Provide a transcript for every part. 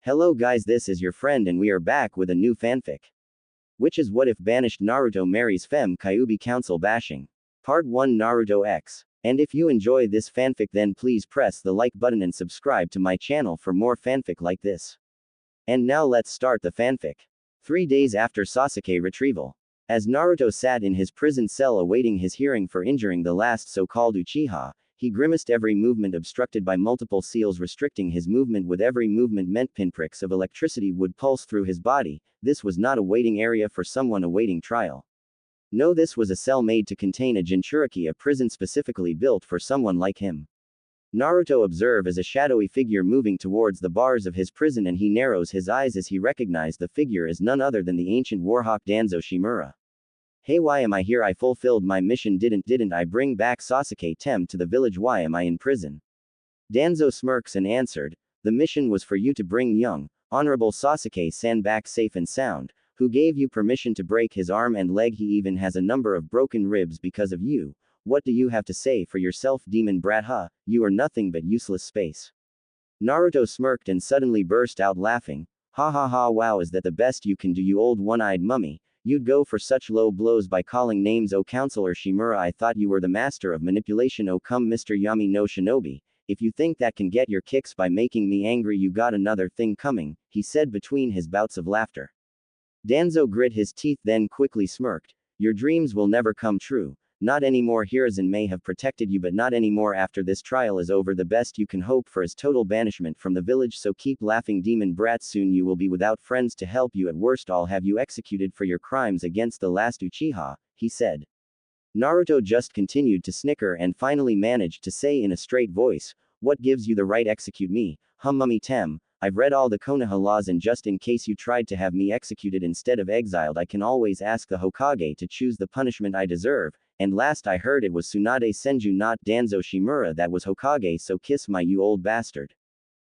Hello guys, this is your friend and we are back with a new fanfic. Which is what if Banished Naruto marries femme kyuubi council bashing. Part 1 Naruto X. And if you enjoy this fanfic then please press the like button and subscribe to my channel for more fanfic like this. And now let's start the fanfic. 3 days after Sasuke retrieval. As Naruto sat in his prison cell awaiting his hearing for injuring the last so-called Uchiha, he grimaced, every movement obstructed by multiple seals restricting his movement. With every movement meant pinpricks of electricity would pulse through his body. This was not a waiting area for someone awaiting trial. No, this was a cell made to contain a Jinchuriki, a prison specifically built for someone like him. Naruto observed as a shadowy figure moving towards the bars of his prison, and he narrows his eyes as he recognized the figure as none other than the ancient warhawk Danzo Shimura. Hey, why am I here? I fulfilled my mission, didn't I bring back Sasuke Tem to the village? Why am I in prison? Danzo smirks and answered, the mission was for you to bring young, honorable Sasuke-san back safe and sound. Who gave you permission to break his arm and leg? He even has a number of broken ribs because of you. What do you have to say for yourself, demon brat? Huh, you are nothing but useless space. Naruto smirked and suddenly burst out laughing. Ha ha ha, wow, is that the best you can do, you old one-eyed mummy? You'd go for such low blows by calling names? Oh, Counselor Shimura, I thought you were the master of manipulation. Oh, come Mr. Yami no Shinobi. If you think that can get your kicks by making me angry, you got another thing coming, he said between his bouts of laughter. Danzo grit his teeth then quickly smirked. Your dreams will never come true. Not anymore. Hiruzen may have protected you, but not anymore. After this trial is over, the best you can hope for is total banishment from the village, so keep laughing, demon brat. Soon you will be without friends to help you. At worst, I'll have you executed for your crimes against the last Uchiha, he said. Naruto just continued to snicker and finally managed to say in a straight voice, what gives you the right execute me? Mummy Tem, I've read all the Konoha laws, and just in case you tried to have me executed instead of exiled, I can always ask the Hokage to choose the punishment I deserve. And last I heard it was Tsunade Senju, not Danzo Shimura, that was Hokage, so kiss my, you old bastard.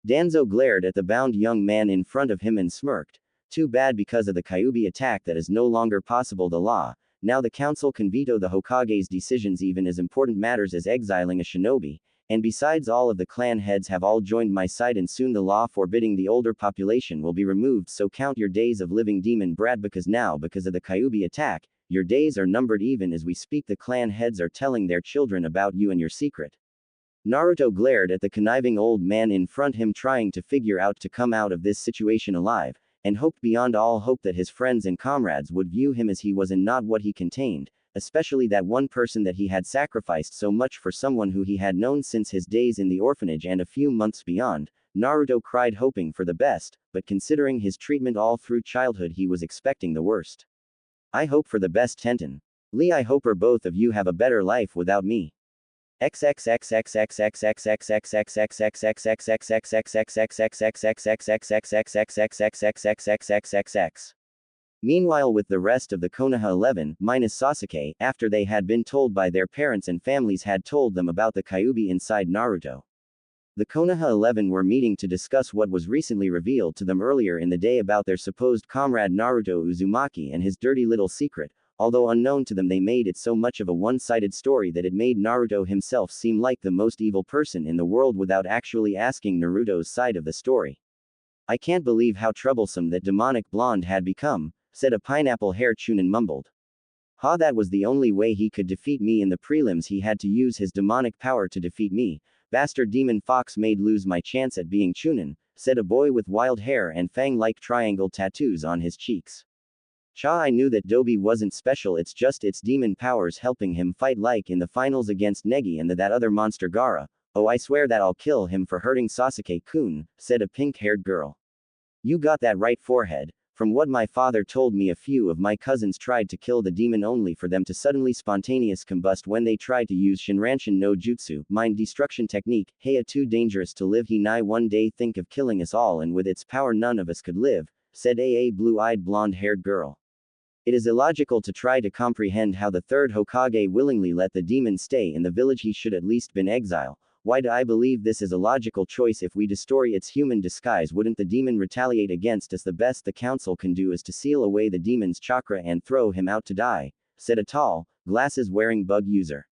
Danzo glared at the bound young man in front of him and smirked. Too bad, because of the Kyuubi attack that is no longer possible. The law. Now the council can veto the Hokage's decisions, even as important matters as exiling a shinobi. And besides, all of the clan heads have all joined my side, and soon the law forbidding the older population will be removed, so count your days of living, demon brat, because now, because of the Kyuubi attack, your days are numbered. Even as we speak, the clan heads are telling their children about you and your secret. Naruto glared at the conniving old man in front him, trying to figure out to come out of this situation alive, and hoped beyond all hope that his friends and comrades would view him as he was and not what he contained, especially that one person that he had sacrificed so much for, someone who he had known since his days in the orphanage and a few months beyond. Naruto cried, hoping for the best, but considering his treatment all through childhood, he was expecting the worst. I hope for the best, Tenten. Lee, I hope both of you have a better life without me. Meanwhile, with the rest of the Konoha 11, minus Sasuke, after they had been told by their parents and families had told them about the Kyuubi inside Naruto. The Konoha 11 were meeting to discuss what was recently revealed to them earlier in the day about their supposed comrade Naruto Uzumaki and his dirty little secret. Although unknown to them, they made it so much of a one-sided story that it made Naruto himself seem like the most evil person in the world without actually asking Naruto's side of the story. I can't believe how troublesome that demonic blonde had become, said a pineapple-haired Chunin mumbled. Ha, that was the only way he could defeat me in the prelims. He had to use his demonic power to defeat me. Bastard demon fox made lose my chance at being Chunin, said a boy with wild hair and fang-like triangle tattoos on his cheeks. Cha, I knew that Dobi wasn't special, it's just its demon powers helping him fight, like in the finals against Negi and that other monster Gaara. Oh, I swear that I'll kill him for hurting Sasuke-kun, said a pink-haired girl. You got that right, forehead. From what my father told me, a few of my cousins tried to kill the demon only for them to suddenly spontaneous combust when they tried to use Shinranshin no Jutsu, mind destruction technique. Heya, too dangerous to live. He nigh one day think of killing us all, and with its power none of us could live, said a blue-eyed blonde-haired girl. It is illogical to try to comprehend how the third Hokage willingly let the demon stay in the village. He should at least been exiled. Why do I believe this is a logical choice? If we destroy its human disguise, wouldn't the demon retaliate against us? The best the council can do is to seal away the demon's chakra and throw him out to die, said a tall, glasses-wearing bug user.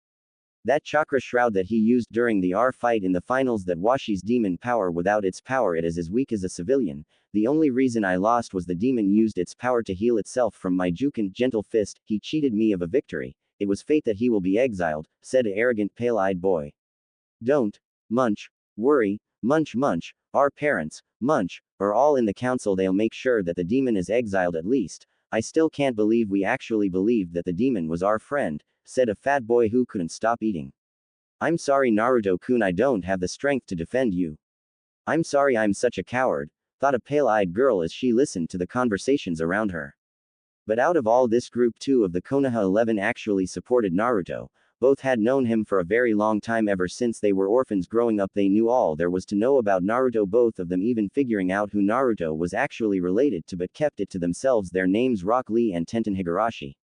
That chakra shroud that he used during the R fight in the finals that washes demon power without its power it is as weak as a civilian. The only reason I lost was the demon used its power to heal itself from my Jukin gentle fist, he cheated me of a victory. It was fate that he will be exiled, said a arrogant pale-eyed boy. Don't worry, munch, our parents, are all in the council they'll make sure that the demon is exiled at least. I still can't believe we actually believed that the demon was our friend, said a fat boy who couldn't stop eating. I'm sorry Naruto-kun I don't have the strength to defend you. I'm sorry I'm such a coward, thought a pale-eyed girl as she listened to the conversations around her. But out of all this group 2 of the Konoha 11 actually supported Naruto. Both had known him for a very long time ever since they were orphans growing up they knew all there was to know about Naruto both of them even figuring out who Naruto was actually related to but kept it to themselves their names Rock Lee and Tenten Higurashi.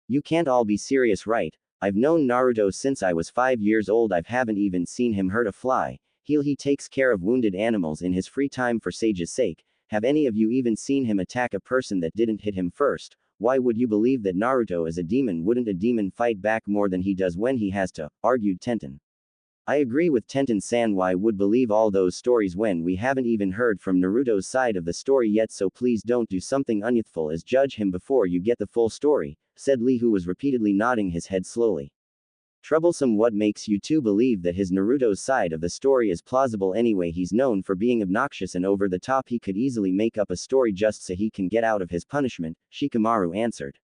You can't all be serious right, I've known Naruto since I was 5 years old I haven't even seen him hurt a fly, he takes care of wounded animals in his free time for Sage's sake, have any of you even seen him attack a person that didn't hit him first? Why would you believe that Naruto is a demon? Wouldn't a demon fight back more than he does when he has to? Argued Tenten. I agree with Tenten-san why would believe all those stories when we haven't even heard from Naruto's side of the story yet so please don't do something unyouthful as judge him before you get the full story, said Lee who was repeatedly nodding his head slowly. Troublesome what makes you two believe that his Naruto's side of the story is plausible anyway he's known for being obnoxious and over the top he could easily make up a story just so he can get out of his punishment, Shikamaru answered.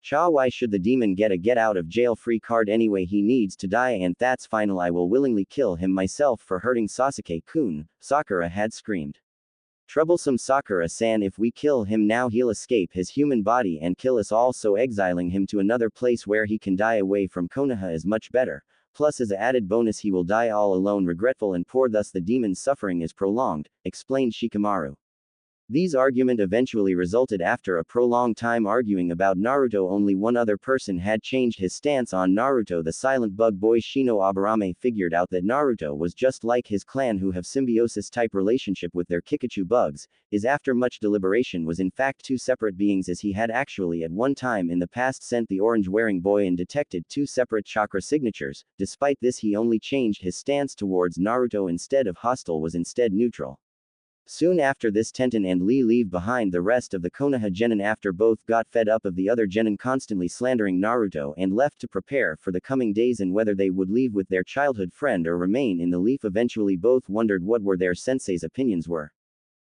Why should the demon get a get out of jail free card anyway he needs to die and that's final I will willingly kill him myself for hurting Sasuke-kun, Sakura had screamed. Troublesome Sakura-san if we kill him now he'll escape his human body and kill us all so exiling him to another place where he can die away from Konoha is much better, plus as an added bonus he will die all alone regretful and poor thus the demon's suffering is prolonged, explained Shikamaru. These argument eventually resulted after a prolonged time arguing about Naruto only one other person had changed his stance on Naruto the silent bug boy Shino Aburame figured out that Naruto was just like his clan who have symbiosis type relationship with their Kikachu bugs, is after much deliberation was in fact two separate beings as he had actually at one time in the past sent the orange wearing boy and detected two separate chakra signatures, despite this he only changed his stance towards Naruto instead of hostile was instead neutral. Soon after this Tenten and Lee leave behind the rest of the Konoha genin after both got fed up of the other genin constantly slandering Naruto and left to prepare for the coming days and whether they would leave with their childhood friend or remain in the leaf eventually both wondered what were their sensei's opinions were.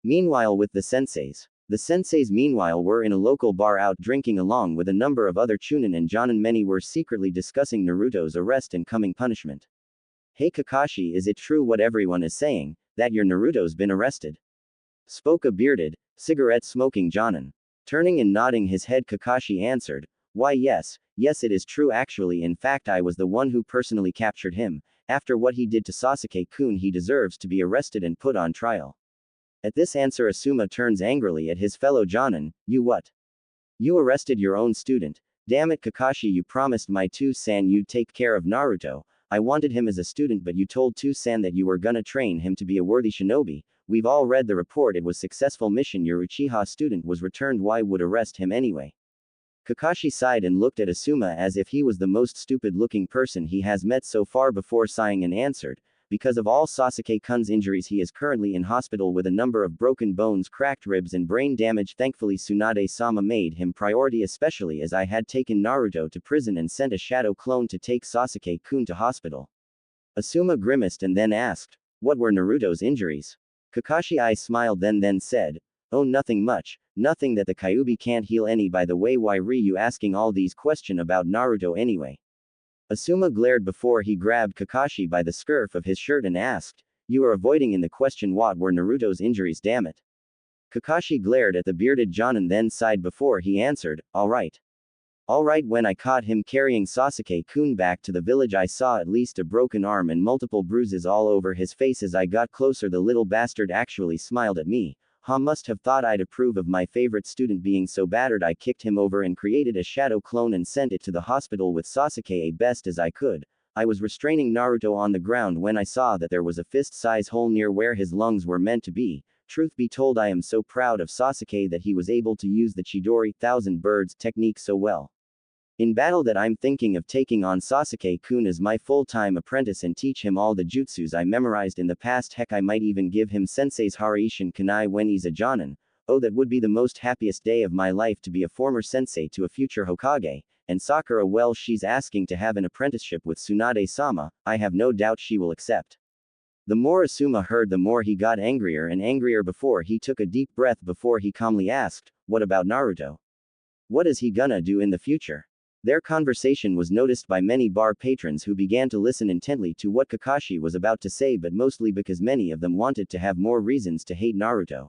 Meanwhile with the senseis meanwhile were in a local bar out drinking along with a number of other chunin and jonin many were secretly discussing Naruto's arrest and coming punishment. Hey Kakashi is it true what everyone is saying, that your Naruto's been arrested? Spoke a bearded, cigarette-smoking jonin. Turning and nodding his head Kakashi answered, why yes it is true actually in fact I was the one who personally captured him, after what he did to Sasuke-kun he deserves to be arrested and put on trial. At this answer Asuma turns angrily at his fellow jonin, you what? You arrested your own student, damn it Kakashi you promised my two-san you'd take care of Naruto, I wanted him as a student but you told two-san that you were gonna train him to be a worthy shinobi, we've all read the report it was successful mission your Uchiha student was returned why would arrest him anyway? Kakashi sighed and looked at Asuma as if he was the most stupid looking person he has met so far before sighing and answered, because of all Sasuke-kun's injuries he is currently in hospital with a number of broken bones cracked ribs and brain damage thankfully Tsunade-sama made him priority especially as I had taken Naruto to prison and sent a shadow clone to take Sasuke-kun to hospital. Asuma grimaced and then asked, what were Naruto's injuries? Kakashi I smiled then said, oh nothing much, nothing that the kyuubi can't heal any by the way why re you asking all these question about Naruto anyway? Asuma glared before he grabbed Kakashi by the scurf of his shirt and asked, you are avoiding in the question what were Naruto's injuries damn it. Kakashi glared at the bearded jonin then sighed before he answered, alright. Alright when I caught him carrying Sasuke-kun back to the village I saw at least a broken arm and multiple bruises all over his face as I got closer the little bastard actually smiled at me, must have thought I'd approve of my favorite student being so battered I kicked him over and created a shadow clone and sent it to the hospital with Sasuke best as I could. I was restraining Naruto on the ground when I saw that there was a fist-size hole near where his lungs were meant to be. Truth be told I am so proud of Sasuke that he was able to use the Chidori Thousand Birds technique so well. In battle that I'm thinking of taking on Sasuke-kun as my full-time apprentice and teach him all the jutsus I memorized in the past. Heck, I might even give him sensei's Haraishin Kunai when he's a Jonin. Oh, that would be the most happiest day of my life, to be a former sensei to a future Hokage. And Sakura, well, she's asking to have an apprenticeship with Tsunade-sama. I have no doubt she will accept. The more Asuma heard, the more he got angrier and angrier. Before he took a deep breath before he calmly asked, "What about Naruto? What is he gonna do in the future?" Their conversation was noticed by many bar patrons who began to listen intently to what Kakashi was about to say, but mostly because many of them wanted to have more reasons to hate Naruto.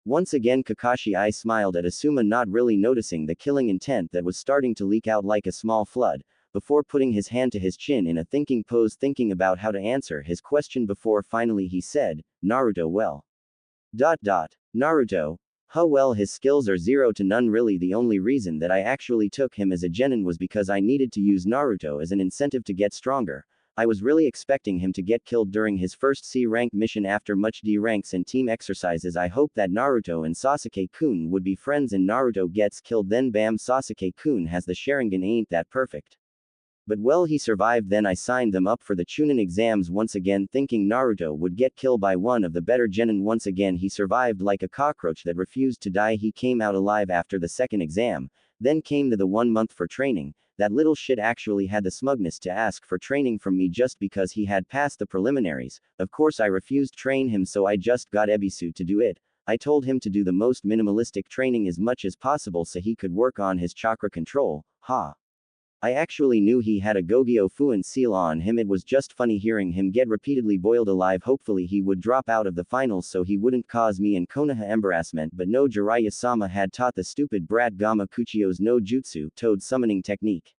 Once again Kakashi I smiled at Asuma, not really noticing the killing intent that was starting to leak out like a small flood, before putting his hand to his chin in a thinking pose, thinking about how to answer his question. Before finally he said, "Naruto, well. Naruto. Huh, well, his skills are 0 to none. Really, the only reason that I actually took him as a genin was because I needed to use Naruto as an incentive to get stronger. I was really expecting him to get killed during his first C-rank mission after much D ranks and team exercises. I hoped that Naruto and Sasuke-kun would be friends, and Naruto gets killed, then bam, Sasuke-kun has the Sharingan. Ain't that perfect? But well, he survived. Then I signed them up for the Chunin exams once again, thinking Naruto would get killed by one of the better genin. Once again he survived like a cockroach that refused to die. He came out alive after the second exam, then came to the 1 month for training. That little shit actually had the smugness to ask for training from me just because he had passed the preliminaries. Of course I refused train him, so I just got Ebisu to do it. I told him to do the most minimalistic training as much as possible so he could work on his chakra control. Ha. I actually knew he had a Gogyo Fuin seal on him. It was just funny hearing him get repeatedly boiled alive. Hopefully he would drop out of the finals so he wouldn't cause me and Konoha embarrassment, but no, Jiraiya-sama had taught the stupid brat Gama Kuchio's no jutsu, toad summoning technique.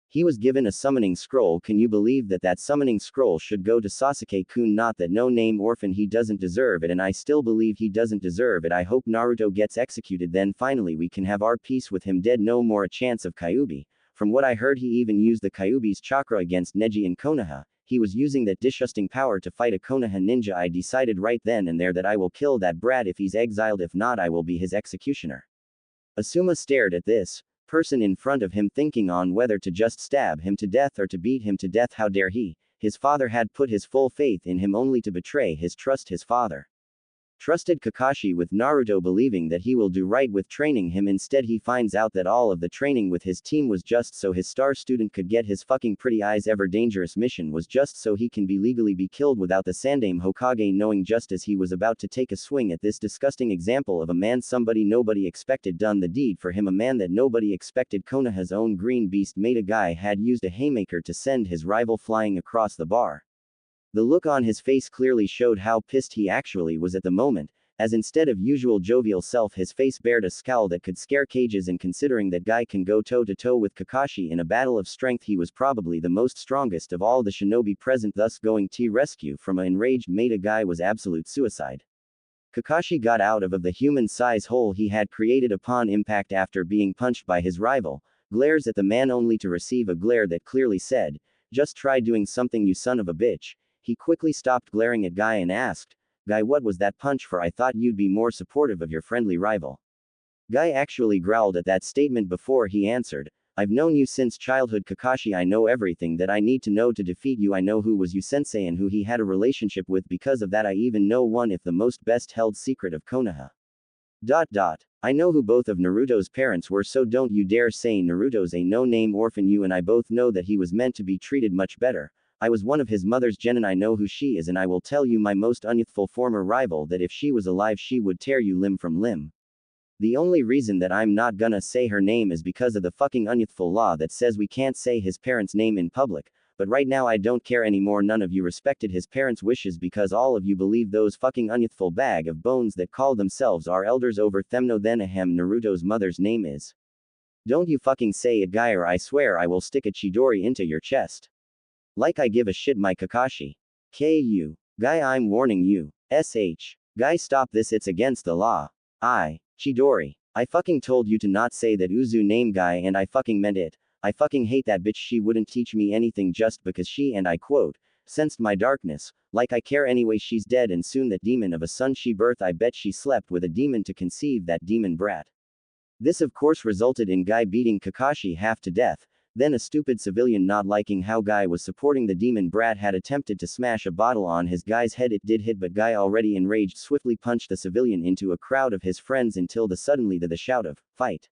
He was given a summoning scroll. Can you believe that that summoning scroll should go to Sasuke-kun? Not that no-name orphan, he doesn't deserve it, and I still believe he doesn't deserve it. I hope Naruto gets executed, then finally we can have our peace with him dead. No more a chance of kyuubi. From what I heard, he even used the kyuubi's chakra against Neji and Konoha. He was using that disgusting power to fight a Konoha ninja. I decided right then and there that I will kill that brat if he's exiled. If not, I will be his executioner. Asuma stared at this person in front of him, thinking on whether to just stab him to death or to beat him to death. How dare he? His father had put his full faith in him only to betray his trust. His father trusted Kakashi with Naruto, believing that he will do right with training him. Instead he finds out that all of the training with his team was just so his star student could get his fucking pretty eyes. Ever dangerous mission was just so he can be legally be killed without the Sandaime Hokage knowing. Just as he was about to take a swing at this disgusting example of a man somebody nobody expected done the deed for him, a man that nobody expected, Konoha's own green beast Maida guy had used a haymaker to send his rival flying across the bar. The look on his face clearly showed how pissed he actually was at the moment, as instead of usual jovial self his face bared a scowl that could scare cages, and considering that guy can go toe to toe with Kakashi in a battle of strength, he was probably the most strongest of all the shinobi present, thus going to rescue from an enraged Maida guy was absolute suicide. Kakashi got out of the human-size hole he had created upon impact after being punched by his rival, glares at the man only to receive a glare that clearly said, "Just try doing something, you son of a bitch." He quickly stopped glaring at Guy and asked, "Guy, what was that punch for? I thought you'd be more supportive of your friendly rival." Guy actually growled at that statement before he answered, "I've known you since childhood, Kakashi. I know everything that I need to know to defeat you. I know who was your sensei and who he had a relationship with. Because of that, I even know one if the most best held secret of Konoha. I know who both of Naruto's parents were, so don't you dare say Naruto's a no-name orphan. You and I both know that he was meant to be treated much better. I was one of his mother's genin. I know who she is, and I will tell you, my most unyouthful former rival, that if she was alive she would tear you limb from limb. The only reason that I'm not gonna say her name is because of the fucking unyouthful law that says we can't say his parents' name in public, but right now I don't care anymore. None of you respected his parents' wishes because all of you believe those fucking unyouthful bag of bones that call themselves our elders over Themno. Then ahem, Naruto's mother's name is. Don't you fucking say it, Guy, or I swear I will stick a Chidori into your chest. Like I give a shit, my Kakashi. Ku. Guy, I'm warning you. Guy, stop this, it's against the law. Chidori. I fucking told you to not say that Uzu name, Guy, and I fucking meant it. I fucking hate that bitch. She wouldn't teach me anything just because she, and I quote, sensed my darkness. Like I care anyway. She's dead, and soon that demon of a son she birthed, I bet she slept with a demon to conceive that demon brat. This of course resulted in Guy beating Kakashi half to death. Then a stupid civilian, not liking how Guy was supporting the demon brat, had attempted to smash a bottle on his Guy's head. It did hit, but Guy, already enraged, swiftly punched the civilian into a crowd of his friends until suddenly the shout of "fight"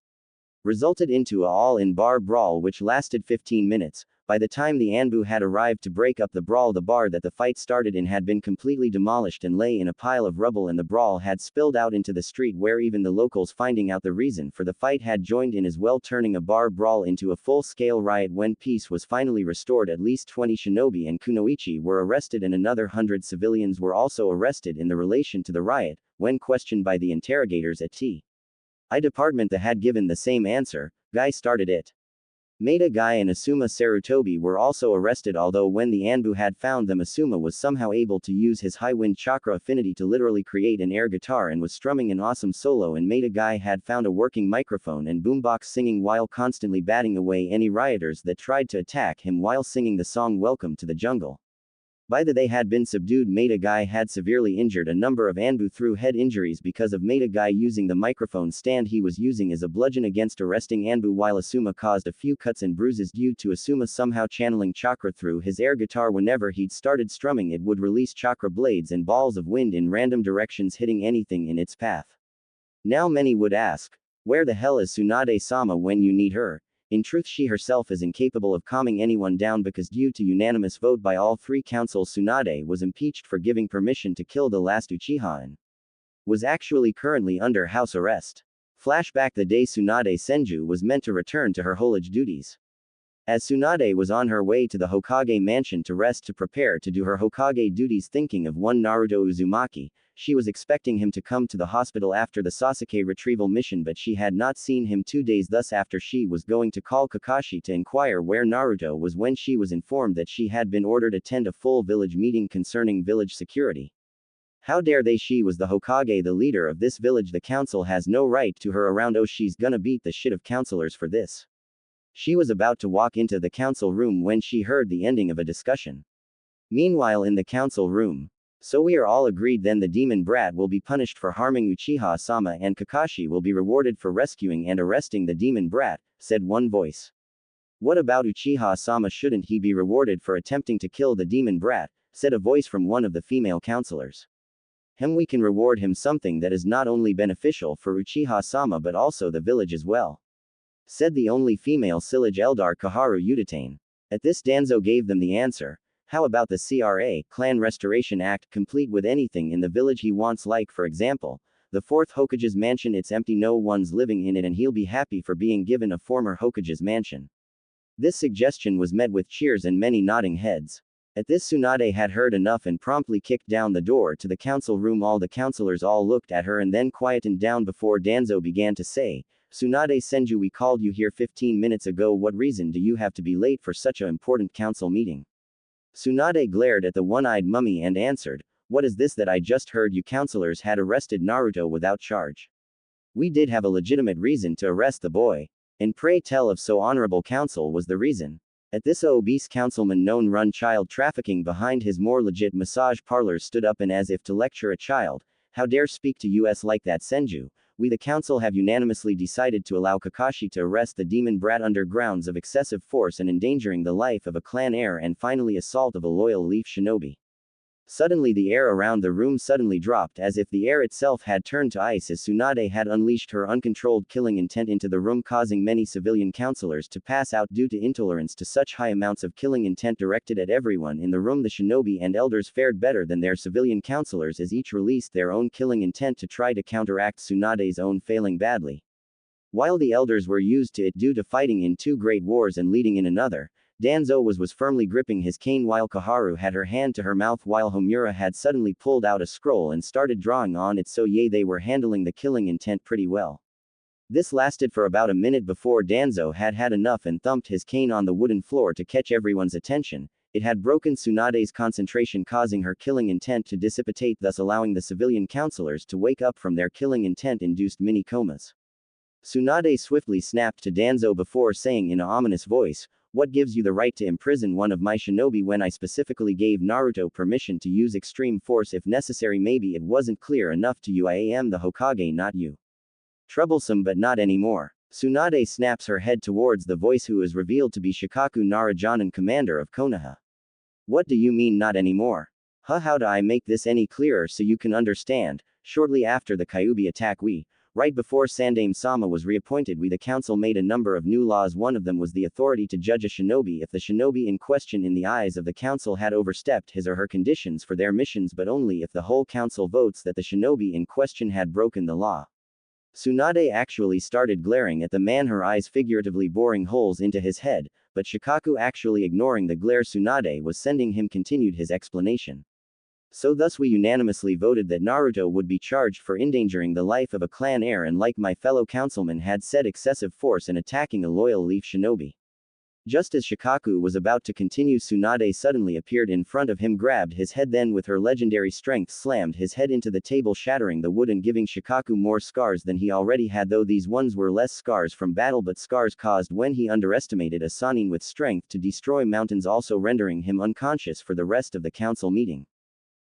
resulted into a all-in bar brawl which lasted 15 minutes. By the time the Anbu had arrived to break up the brawl, the bar that the fight started in had been completely demolished and lay in a pile of rubble, and the brawl had spilled out into the street, where even the locals, finding out the reason for the fight, had joined in as well, turning a bar brawl into a full-scale riot. When peace was finally restored, at least 20 shinobi and kunoichi were arrested, and another 100 civilians were also arrested in the relation to the riot. When questioned by the interrogators at T.I. department, that had given the same answer: Guy started it. Maida, Guy and Asuma Sarutobi were also arrested, although when the Anbu had found them, Asuma was somehow able to use his high wind chakra affinity to literally create an air guitar and was strumming an awesome solo, and Maida, Guy had found a working microphone and boombox, singing while constantly batting away any rioters that tried to attack him while singing the song Welcome to the Jungle. By the they had been subdued, Maida, Guy had severely injured a number of Anbu through head injuries because of Maida, Guy using the microphone stand he was using as a bludgeon against arresting Anbu, while Asuma caused a few cuts and bruises due to Asuma somehow channeling chakra through his air guitar. Whenever he'd started strumming, it would release chakra blades and balls of wind in random directions, hitting anything in its path. Now many would ask, where the hell is Tsunade-sama when you need her? In truth, she herself is incapable of calming anyone down, because due to unanimous vote by all three councils, Tsunade was impeached for giving permission to kill the last Uchiha and was actually currently under house arrest. Flashback: the day Tsunade Senju was meant to return to her Holage duties. As Tsunade was on her way to the Hokage mansion to rest to prepare to do her Hokage duties, thinking of one Naruto Uzumaki, she was expecting him to come to the hospital after the Sasuke retrieval mission, but she had not seen him 2 days. Thus, after she was going to call Kakashi to inquire where Naruto was, when she was informed that she had been ordered to attend a full village meeting concerning village security. How dare they? She was the Hokage, the leader of this village. The council has no right to her around. Oh, she's gonna beat the shit of counselors for this. She was about to walk into the council room when she heard the ending of a discussion. Meanwhile, in the council room, so we are all agreed then the demon brat will be punished for harming Uchiha-sama, and Kakashi will be rewarded for rescuing and arresting the demon brat, said one voice. What about Uchiha-sama? Shouldn't he be rewarded for attempting to kill the demon brat? Said a voice from one of the female counselors. We can reward him something that is not only beneficial for Uchiha-sama but also the village as well, said the only female Silage Eldar, Kaharu Udatane. At this, Danzo gave them the answer. How about the CRA, Clan Restoration Act, complete with anything in the village he wants, like for example, the 4th Hokage's mansion? It's empty, no one's living in it, and he'll be happy for being given a former Hokage's mansion. This suggestion was met with cheers and many nodding heads. At this, Tsunade had heard enough and promptly kicked down the door to the council room. All the counselors all looked at her and then quietened down before Danzo began to say, Tsunade Senju, we called you here 15 minutes ago. What reason do you have to be late for such an important council meeting? Tsunade glared at the one-eyed mummy and answered, what is this that I just heard? You counselors had arrested Naruto without charge. We did have a legitimate reason to arrest the boy. And pray tell if so honorable council was the reason. At this, a obese councilman known run child trafficking behind his more legit massage parlors stood up and, as if to lecture a child, how dare speak to us like that, Senju? We the council have unanimously decided to allow Kakashi to arrest the demon brat under grounds of excessive force and endangering the life of a clan heir, and finally assault of a loyal leaf shinobi. Suddenly the air around the room suddenly dropped, as if the air itself had turned to ice, as Tsunade had unleashed her uncontrolled killing intent into the room, causing many civilian counselors to pass out due to intolerance to such high amounts of killing intent directed at everyone in the room. The shinobi and elders fared better than their civilian counselors, as each released their own killing intent to try to counteract Tsunade's own, failing badly. While the elders were used to it due to fighting in 2 great wars and leading in another, Danzo was firmly gripping his cane while Kaharu had her hand to her mouth, while Homura had suddenly pulled out a scroll and started drawing on it. So yeah, they were handling the killing intent pretty well. This lasted for about a minute before Danzo had had enough and thumped his cane on the wooden floor to catch everyone's attention. It had broken Tsunade's concentration, causing her killing intent to dissipate, thus allowing the civilian counselors to wake up from their killing intent-induced mini comas. Tsunade swiftly snapped to Danzo before saying in an ominous voice, what gives you the right to imprison one of my shinobi when I specifically gave Naruto permission to use extreme force if necessary? Maybe it wasn't clear enough to you. I am the Hokage, not you. Troublesome but not anymore. Tsunade snaps her head towards the voice who is revealed to be Shikaku Narajanan, commander of Konoha. What do you mean not anymore? Huh, how do I make this any clearer so you can understand? Shortly after the Kyuubi attack right before Sandaime-sama was reappointed, the council made a number of new laws. One of them was the authority to judge a shinobi if the shinobi in question in the eyes of the council had overstepped his or her conditions for their missions, but only if the whole council votes that the shinobi in question had broken the law. Tsunade actually started glaring at the man, her eyes figuratively boring holes into his head, but Shikaku, actually ignoring the glare Tsunade was sending him, continued his explanation. So thus we unanimously voted that Naruto would be charged for endangering the life of a clan heir and, like my fellow councilman had said, excessive force in attacking a loyal leaf shinobi. Just as Shikaku was about to continue, Tsunade suddenly appeared in front of him, grabbed his head, then with her legendary strength slammed his head into the table, shattering the wood and giving Shikaku more scars than he already had, though these ones were less scars from battle but scars caused when he underestimated a Sannin with strength to destroy mountains, also rendering him unconscious for the rest of the council meeting.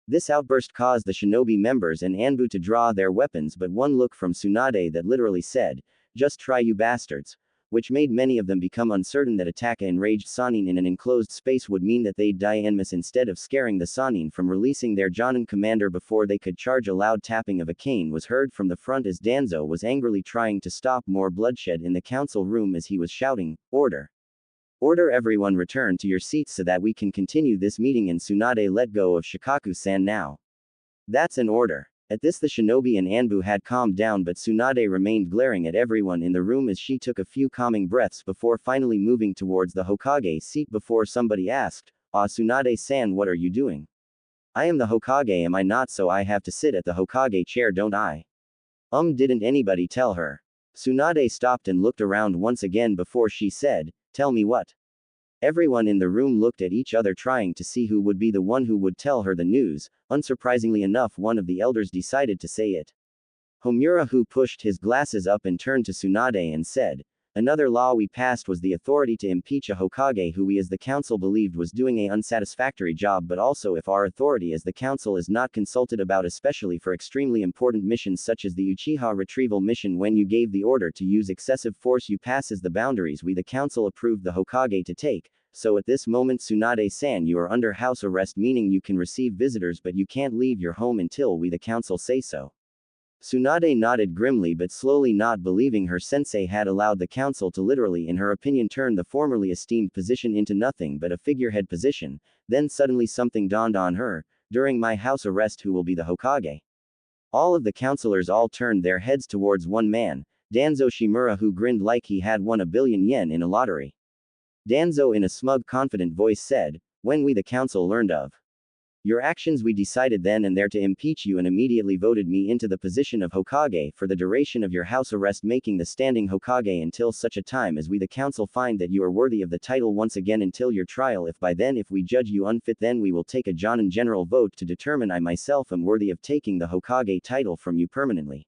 This outburst caused the shinobi members and Anbu to draw their weapons, but one look from Tsunade that literally said, "Just try, you bastards," which made many of them become uncertain that attack an enraged Sannin in an enclosed space would mean that they'd die en masse instead of scaring the Sannin from releasing their Jonin commander before they could charge. A loud tapping of a cane was heard from the front as Danzo was angrily trying to stop more bloodshed in the council room as he was shouting, "Order! Order, everyone return to your seats so that we can continue this meeting," and Tsunade let go of Shikaku-san now. "That's an order." At this the shinobi and Anbu had calmed down, but Tsunade remained glaring at everyone in the room as she took a few calming breaths before finally moving towards the Hokage seat before somebody asked, Tsunade-san, what are you doing?" "I am the Hokage, am I not? So I have to sit at the Hokage chair, don't I?" Didn't anybody tell her?" Tsunade stopped and looked around once again before she said, "Tell me what?" Everyone in the room looked at each other trying to see who would be the one who would tell her the news. Unsurprisingly enough, one of the elders decided to say it. Homura, who pushed his glasses up and turned to Tsunade and said, "Another law we passed was the authority to impeach a Hokage who we as the council believed was doing a unsatisfactory job, but also if our authority as the council is not consulted about, especially for extremely important missions such as the Uchiha retrieval mission. When you gave the order to use excessive force, you passes the boundaries we the council approved the Hokage to take. So at this moment, Tsunade-san, you are under house arrest, meaning you can receive visitors but you can't leave your home until we the council say so." Tsunade nodded grimly but slowly, not believing her sensei had allowed the council to literally, in her opinion, turn the formerly esteemed position into nothing but a figurehead position. Then suddenly something dawned on her. "During my house arrest, who will be the Hokage?" All of the councilors all turned their heads towards one man, Danzo Shimura, who grinned like he had won 1,000,000,000 yen in a lottery. Danzo, in a smug, confident voice, said, "When we the council learned of your actions, we decided then and there to impeach you and immediately voted me into the position of Hokage for the duration of your house arrest, making the standing Hokage until such a time as we the council find that you are worthy of the title once again until your trial. If by then if we judge you unfit, then we will take a Jonin general vote to determine I myself am worthy of taking the Hokage title from you permanently."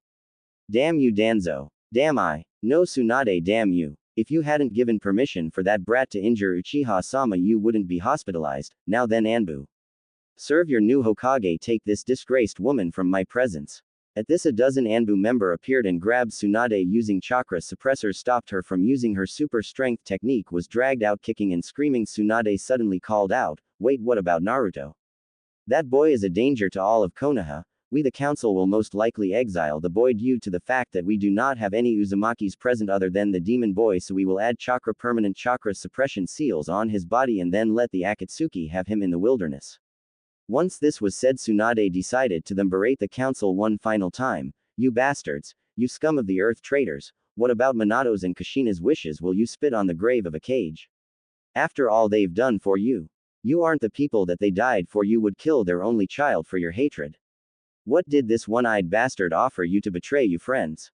"Damn you, Danzo." "Damn I. No, Tsunade, damn you. If you hadn't given permission for that brat to injure Uchiha-sama, you wouldn't be hospitalized. Now then, Anbu, serve your new Hokage, take this disgraced woman from my presence." At this, a dozen Anbu member appeared and grabbed Tsunade using chakra suppressors, stopped her from using her super strength technique, was dragged out kicking and screaming. Tsunade suddenly called out, "Wait, what about Naruto? That boy is a danger to all of Konoha. We the council will most likely exile the boy due to the fact that we do not have any Uzumakis present other than the demon boy, so we will add permanent chakra suppression seals on his body and then let the Akatsuki have him in the wilderness." Once this was said, Tsunade decided to then berate the council one final time. "You bastards, you scum of the earth traitors, what about Minato's and Kushina's wishes? Will you spit on the grave of a cage? After all they've done for you, you aren't the people that they died for. You would kill their only child for your hatred. What did this one-eyed bastard offer you to betray you friends?"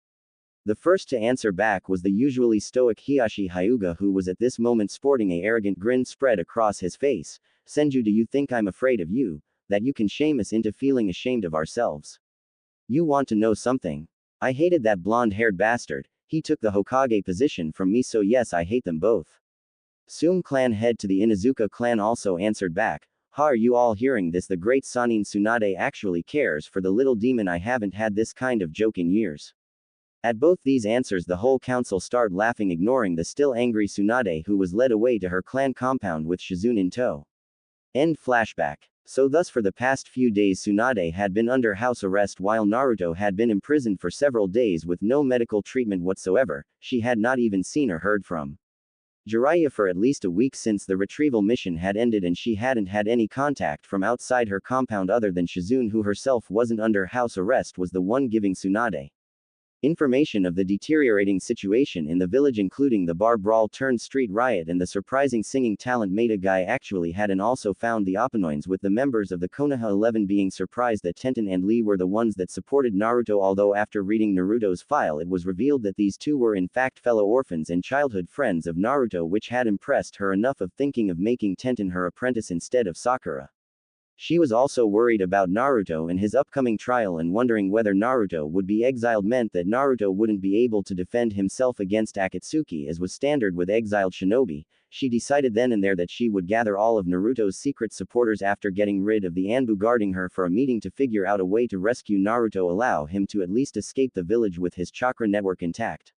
The first to answer back was the usually stoic Hiyashi Hyuga, who was at this moment sporting a arrogant grin spread across his face. "Senju, do you think I'm afraid of you, that you can shame us into feeling ashamed of ourselves? You want to know something? I hated that blonde-haired bastard. He took the Hokage position from me, so yes, I hate them both." Suum clan head to the Inuzuka clan also answered back, "Ha, are you all hearing this? The great Sannin Tsunade actually cares for the little demon. I haven't had this kind of joke in years." At both these answers the whole council start laughing, ignoring the still angry Tsunade, who was led away to her clan compound with Shizune in tow. End flashback. So thus for the past few days Tsunade had been under house arrest while Naruto had been imprisoned for several days with no medical treatment whatsoever. She had not even seen or heard from Jiraiya for at least a week since the retrieval mission had ended, and she hadn't had any contact from outside her compound other than Shizune, who herself wasn't under house arrest, was the one giving Tsunade information of the deteriorating situation in the village, including the bar brawl turned street riot and the surprising singing talent Maida Guy actually had, and also found the opinions with the members of the Konoha 11 being surprised that Tenten and Lee were the ones that supported Naruto, although after reading Naruto's file it was revealed that these two were in fact fellow orphans and childhood friends of Naruto, which had impressed her enough of thinking of making Tenten her apprentice instead of Sakura. She was also worried about Naruto and his upcoming trial, and wondering whether Naruto would be exiled meant that Naruto wouldn't be able to defend himself against Akatsuki as was standard with exiled shinobi. She decided then and there that she would gather all of Naruto's secret supporters after getting rid of the Anbu guarding her for a meeting to figure out a way to rescue Naruto, allow him to at least escape the village with his chakra network intact.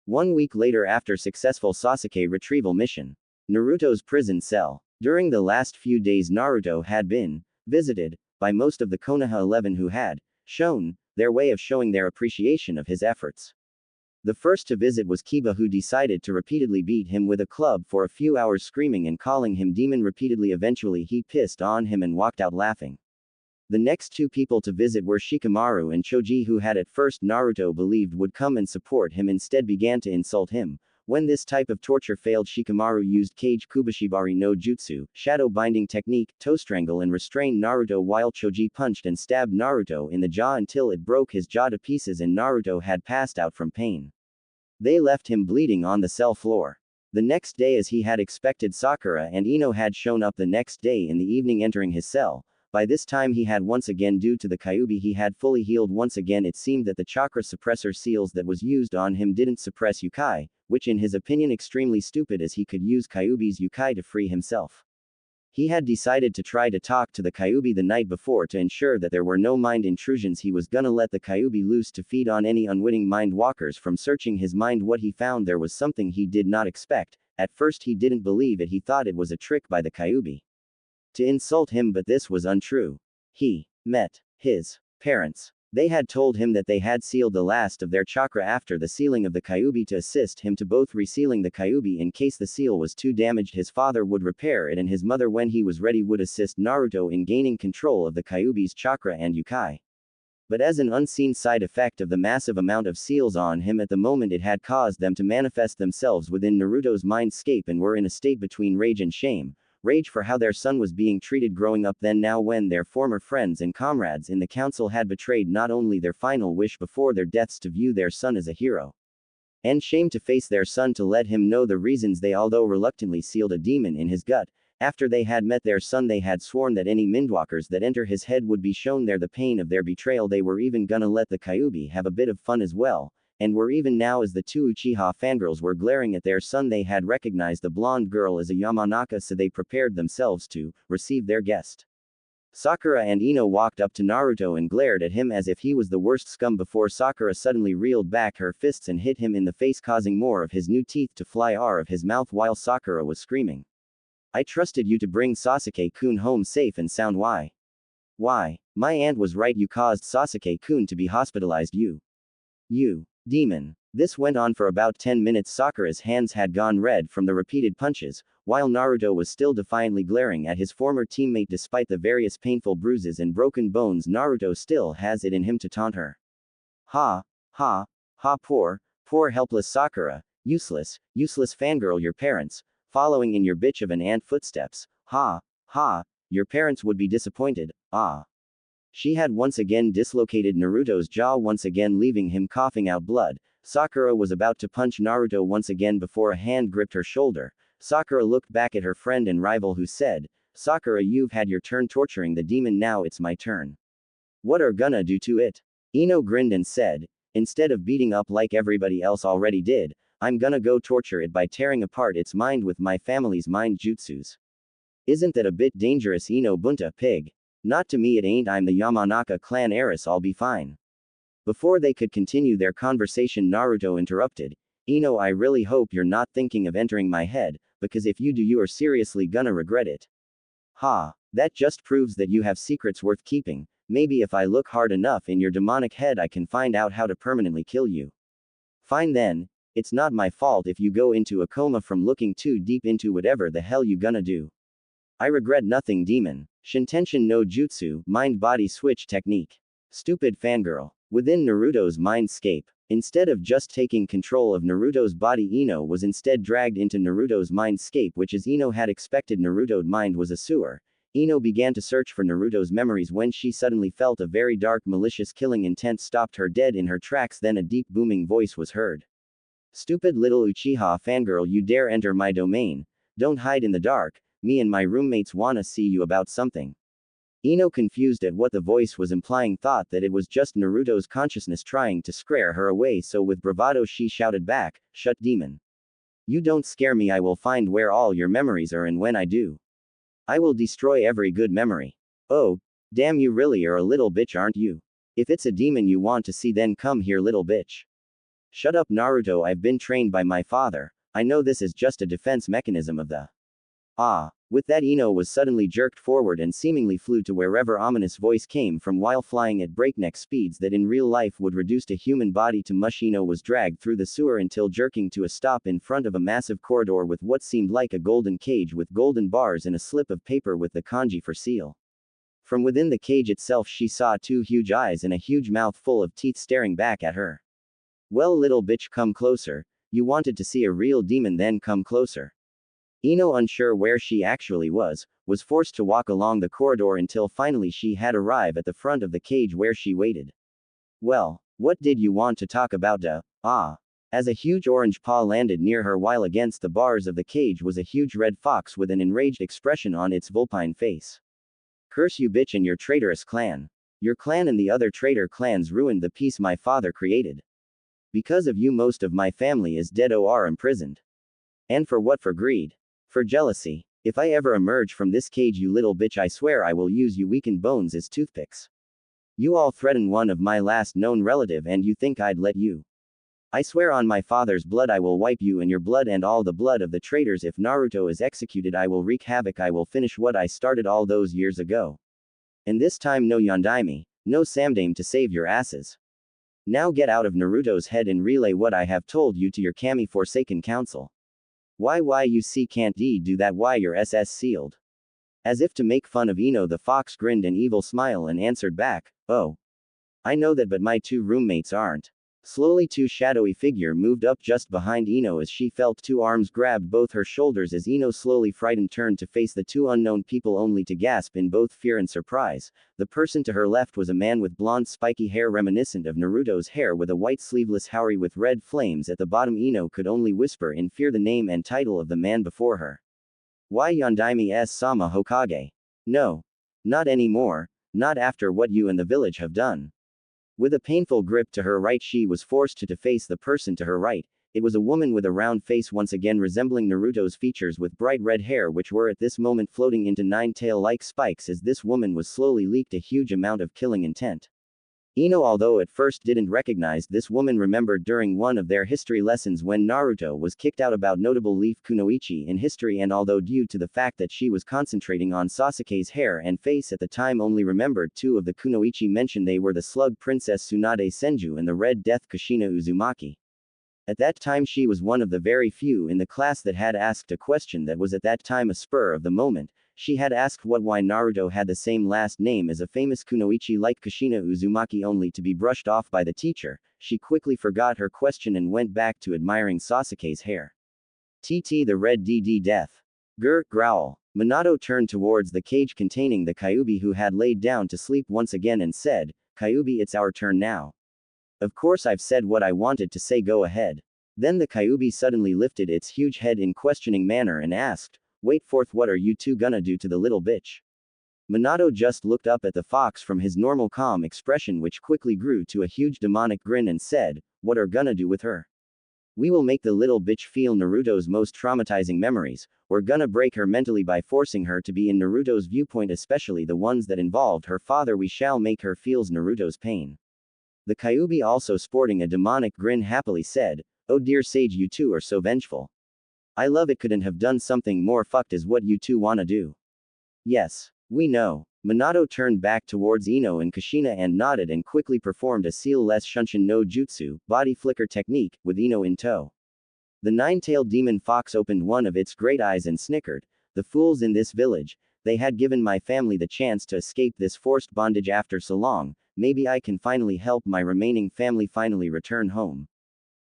One week later, after successful Sasuke retrieval mission, Naruto's prison cell. During the last few days Naruto had been visited by most of the Konoha 11 who had shown their way of showing their appreciation of his efforts. The first to visit was Kiba, who decided to repeatedly beat him with a club for a few hours, screaming and calling him demon repeatedly. Eventually he pissed on him and walked out laughing. The next two people to visit were Shikamaru and Choji, who had at first Naruto believed would come and support him, instead began to insult him. When this type of torture failed, Shikamaru used Kage Kubashibari no Jutsu, shadow binding technique, toe strangle and restrain Naruto, while Choji punched and stabbed Naruto in the jaw until it broke his jaw to pieces and Naruto had passed out from pain. They left him bleeding on the cell floor. The next day, as he had expected, Sakura and Ino had shown up the next day in the evening, entering his cell. By this time he had once again, due to the kyuubi, he had fully healed once again. It seemed that the chakra suppressor seals that was used on him didn't suppress Yukai, which in his opinion extremely stupid, as he could use Kyuubi's Yukai to free himself. He had decided to try to talk to the kyuubi the night before to ensure that there were no mind intrusions. He was gonna let the kyuubi loose to feed on any unwitting mind walkers. From searching his mind, what he found there was something he did not expect. At first he didn't believe it, he thought it was a trick by the kyuubi to insult him, but this was untrue. He met his parents. They had told him that they had sealed the last of their chakra after the sealing of the kyuubi to assist him to both resealing the kyuubi in case the seal was too damaged. His father would repair it, and his mother, when he was ready, would assist Naruto in gaining control of the kyuubi's chakra and Yukai. But as an unseen side effect of the massive amount of seals on him at the moment, it had caused them to manifest themselves within Naruto's mindscape and were in a state between rage and shame. Rage for how their son was being treated growing up, then now when their former friends and comrades in the council had betrayed not only their final wish before their deaths to view their son as a hero, and shame to face their son to let him know the reasons they although reluctantly sealed a demon in his gut. After they had met their son, they had sworn that any mindwalkers that enter his head would be shown there the pain of their betrayal. They were even gonna let the kyuubi have a bit of fun as well, and were even now, as the two Uchiha fangirls were glaring at their son, they had recognized the blonde girl as a Yamanaka, so they prepared themselves to receive their guest. Sakura and Ino walked up to Naruto and glared at him as if he was the worst scum before Sakura suddenly reeled back her fists and hit him in the face, causing more of his new teeth to fly out of his mouth while Sakura was screaming, "I trusted you to bring Sasuke-kun home safe and sound. Why? My aunt was right, you caused Sasuke-kun to be hospitalized, you demon." This went on for about 10 minutes. Sakura's hands had gone red from the repeated punches, while Naruto was still defiantly glaring at his former teammate. Despite the various painful bruises and broken bones, Naruto still has it in him to taunt her. Ha, poor helpless Sakura, useless fangirl, your parents, following in your bitch of an aunt footsteps. Ha, your parents would be disappointed. Ah. She had once again dislocated Naruto's jaw, once again leaving him coughing out blood. Sakura was about to punch Naruto once again before a hand gripped her shoulder. Sakura looked back at her friend and rival, who said, "Sakura, you've had your turn torturing the demon, now it's my turn. What are gonna do to it?" Ino grinned and said, "Instead of beating up like everybody else already did, I'm gonna go torture it by tearing apart its mind with my family's mind jutsus. Isn't that a bit dangerous, Ino Bunta, pig? Not to me it ain't, I'm the Yamanaka clan heiress, I'll be fine. Before they could continue their conversation, Naruto interrupted. Ino, I really hope you're not thinking of entering my head, because if you do you are seriously gonna regret it. Ha, that just proves that you have secrets worth keeping. Maybe if I look hard enough in your demonic head I can find out how to permanently kill you. Fine then, it's not my fault if you go into a coma from looking too deep into whatever the hell you gonna do. I regret nothing, demon. Shintention no Jutsu, mind-body switch technique. Stupid fangirl. Within Naruto's mindscape, instead of just taking control of Naruto's body, Ino was instead dragged into Naruto's mindscape, which as Ino had expected, Naruto's mind was a sewer. Ino began to search for Naruto's memories when she suddenly felt a very dark, malicious killing intent stopped her dead in her tracks. Then a deep booming voice was heard. Stupid little Uchiha fangirl, you dare enter my domain. Don't hide in the dark, me and my roommates wanna see you about something. Ino, confused at what the voice was implying, thought that it was just Naruto's consciousness trying to scare her away, so with bravado she shouted back, "Shut, demon. You don't scare me, I will find where all your memories are, and when I do, I will destroy every good memory." Oh, damn, you really are a little bitch, aren't you? If it's a demon you want to see, then come here, little bitch. Shut up, Naruto, I've been trained by my father. I know this is just a defense mechanism of the... Ah. With that, Ino was suddenly jerked forward and seemingly flew to wherever ominous voice came from while flying at breakneck speeds that in real life would reduce a human body to mush. Ino was dragged through the sewer until jerking to a stop in front of a massive corridor with what seemed like a golden cage with golden bars and a slip of paper with the kanji for seal. From within the cage itself she saw two huge eyes and a huge mouth full of teeth staring back at her. Well, little bitch, come closer. You wanted to see a real demon, then come closer. Ino, unsure where she actually was forced to walk along the corridor until finally she had arrived at the front of the cage where she waited. Well, what did you want to talk about, duh? Ah. As a huge orange paw landed near her while against the bars of the cage was a huge red fox with an enraged expression on its vulpine face. Curse you, bitch, and your traitorous clan. Your clan and the other traitor clans ruined the peace my father created. Because of you most of my family is dead or imprisoned. And for what? For greed. For jealousy. If I ever emerge from this cage, you little bitch, I swear I will use you weakened bones as toothpicks. You all threaten one of my last known relative and you think I'd let you? I swear on my father's blood I will wipe you and your blood and all the blood of the traitors. If Naruto is executed I will wreak havoc, I will finish what I started all those years ago. And this time no Yondaime, no Samdame to save your asses. Now get out of Naruto's head and relay what I have told you to your Kami Forsaken Council. Why you see can't do that, why your SS sealed? As if to make fun of Ino, the fox grinned an evil smile and answered back, oh. I know that, but my two roommates aren't. Slowly two shadowy figure moved up just behind Ino as she felt two arms grabbed both her shoulders as Ino slowly frightened turned to face the two unknown people only to gasp in both fear and surprise. The person to her left was a man with blonde spiky hair reminiscent of Naruto's hair with a white sleeveless haori with red flames at the bottom. Ino could only whisper in fear the name and title of the man before her. Why, Yondaime S. Sama Hokage? No. Not anymore, not after what you and the village have done. With a painful grip to her right she was forced to face the person to her right. It was a woman with a round face once again resembling Naruto's features with bright red hair which were at this moment floating into nine-tail-like spikes as this woman was slowly leaked a huge amount of killing intent. Ino, although at first didn't recognize this woman, remembered during one of their history lessons when Naruto was kicked out about notable leaf kunoichi in history, and although due to the fact that she was concentrating on Sasuke's hair and face at the time only remembered two of the kunoichi mentioned. They were the Slug Princess Tsunade Senju and the Red Death Kushina Uzumaki. At that time she was one of the very few in the class that had asked a question that was at that time a spur of the moment. She had asked why Naruto had the same last name as a famous kunoichi like Kushina Uzumaki, only to be brushed off by the teacher. She quickly forgot her question and went back to admiring Sasuke's hair. TT the Red DD Death. Grr, growl. Minato turned towards the cage containing the kyuubi who had laid down to sleep once again and said, Kyuubi, it's our turn now. Of course I've said what I wanted to say, go ahead. Then the kyuubi suddenly lifted its huge head in questioning manner and asked, wait forth, what are you two gonna do to the little bitch? Minato just looked up at the fox from his normal calm expression which quickly grew to a huge demonic grin and said, what are gonna do with her? We will make the little bitch feel Naruto's most traumatizing memories. We're gonna break her mentally by forcing her to be in Naruto's viewpoint, especially the ones that involved her father. We shall make her feels Naruto's pain. The Kyuubi, also sporting a demonic grin, happily said, "Oh dear sage, you two are so vengeful. I love it. Couldn't have done something more fucked is what you two wanna do." Yes, we know. Minato turned back towards Ino and Kushina and nodded and quickly performed a seal-less Shunshin no Jutsu, body flicker technique, with Ino in tow. The nine-tailed demon fox opened one of its great eyes and snickered. "The fools in this village, they had given my family the chance to escape this forced bondage after so long. Maybe I can finally help my remaining family finally return home.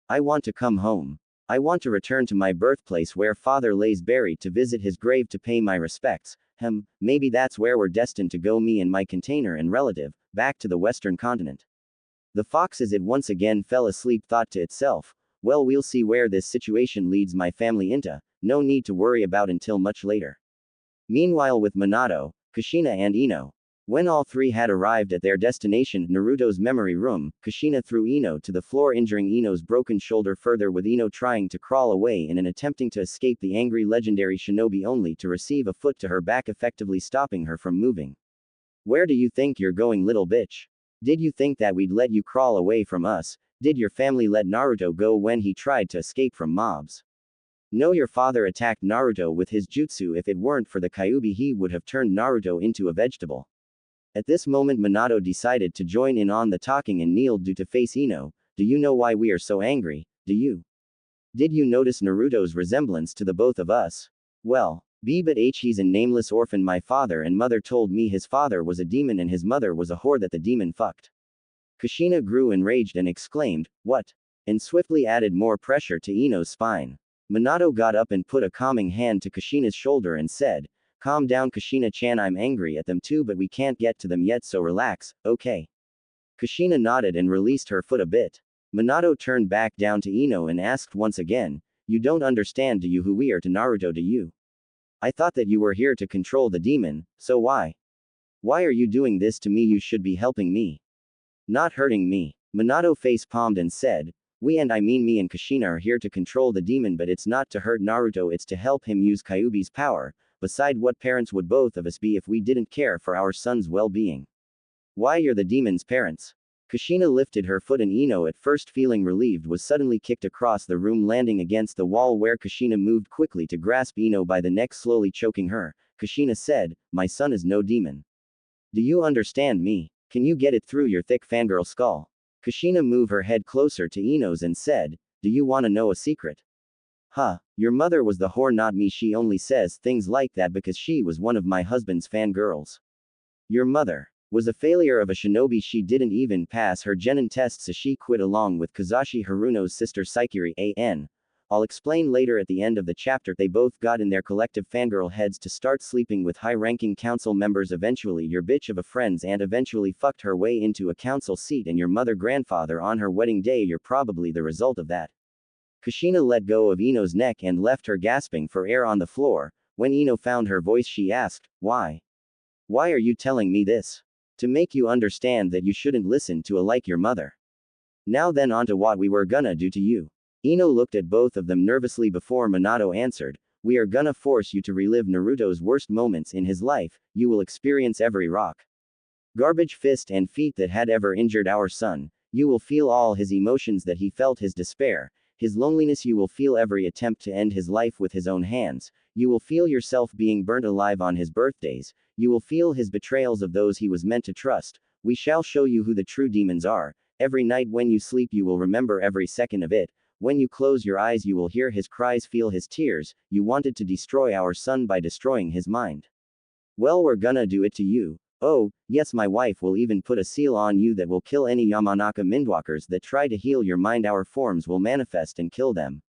I want to come home. I want to return to my birthplace where father lays buried, to visit his grave, to pay my respects. Maybe that's where we're destined to go, me and my container and relative, back to the western continent." The fox, as it once again fell asleep, thought to itself, "Well, we'll see where this situation leads my family into. No need to worry about until much later." Meanwhile, with Minato, Kushina and Ino. When all three had arrived at their destination, Naruto's memory room, Kushina threw Ino to the floor, injuring Ino's broken shoulder further, with Ino trying to crawl away in an attempting to escape the angry legendary shinobi, only to receive a foot to her back, effectively stopping her from moving. "Where do you think you're going, little bitch? Did you think that we'd let you crawl away from us? Did your family let Naruto go when he tried to escape from mobs? No, your father attacked Naruto with his jutsu. If it weren't for the Kyuubi, he would have turned Naruto into a vegetable." At this moment, Minato decided to join in on the talking and kneeled to face Ino. "Do you know why we are so angry? Do you? Did you notice Naruto's resemblance to the both of us? Well, but he's a nameless orphan. My father and mother told me his father was a demon and his mother was a whore that the demon fucked." Kushina grew enraged and exclaimed, "What?" and swiftly added more pressure to Ino's spine. Minato got up and put a calming hand to Kushina's shoulder and said, "Calm down, Kushina-chan, I'm angry at them too, but we can't get to them yet, so relax, okay?" Kushina nodded and released her foot a bit. Minato turned back down to Ino and asked once again, "You don't understand, do you, who we are to Naruto, do you? I thought that you were here to control the demon, so why? Why are you doing this to me? You should be helping me, not hurting me." Minato face-palmed and said, "We, and I mean me and Kushina, are here to control the demon, but it's not to hurt Naruto, it's to help him use Kyuubi's power. Beside, what parents would both of us be if we didn't care for our son's well-being? Why, you're the demon's parents." Kushina lifted her foot and Ino, at first feeling relieved, was suddenly kicked across the room, landing against the wall, where Kushina moved quickly to grasp Ino by the neck, slowly choking her. Kushina said, "My son is no demon. Do you understand me? Can you get it through your thick fangirl skull?" Kushina moved her head closer to Ino's and said, "Do you want to know a secret? Your mother was the whore, not me. She only says things like that because she was one of my husband's fangirls. Your mother was a failure of a shinobi. She didn't even pass her genin tests, so she quit along with Kazashi Haruno's sister Saikiri an. I'll explain later at the end of the chapter. They both got in their collective fangirl heads to start sleeping with high-ranking council members. Eventually, your bitch of a friend's aunt eventually fucked her way into a council seat, and your mother grandfather on her wedding day. You're probably the result of that." Kushina let go of Ino's neck and left her gasping for air on the floor. When Ino found her voice, she asked, "Why? Why are you telling me this? To make you understand that you shouldn't listen to a like your mother. Now then, on to what we were gonna do to you." Ino looked at both of them nervously before Minato answered, "We are gonna force you to relive Naruto's worst moments in his life. You will experience every rock, garbage, fist and feet that had ever injured our son. You will feel all his emotions that he felt, his despair, his loneliness. You will feel every attempt to end his life with his own hands. You will feel yourself being burnt alive on his birthdays. You will feel his betrayals of those he was meant to trust. We shall show you who the true demons are. Every night when you sleep, you will remember every second of it. When you close your eyes, you will hear his cries, feel his tears. You wanted to destroy our son by destroying his mind. Well, we're gonna do it to you. Oh, yes, my wife will even put a seal on you that will kill any Yamanaka Mindwalkers that try to heal your mind. Our forms will manifest and kill them.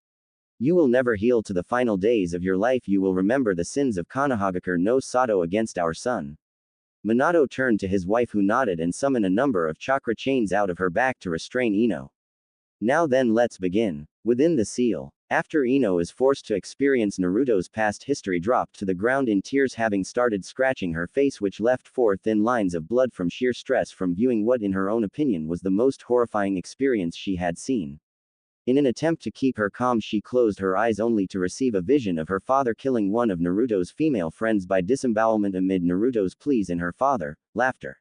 You will never heal to the final days of your life. You will remember the sins of Konohagakure no Sato against our son." Minato turned to his wife, who nodded and summoned a number of chakra chains out of her back to restrain Ino. "Now then, let's begin." Within the seal, after Ino is forced to experience Naruto's past history, dropped to the ground in tears, having started scratching her face, which left 4 thin lines of blood from sheer stress from viewing what in her own opinion was the most horrifying experience she had seen. In an attempt to keep her calm, she closed her eyes only to receive a vision of her father killing one of Naruto's female friends by disembowelment amid Naruto's pleas and her father, laughter.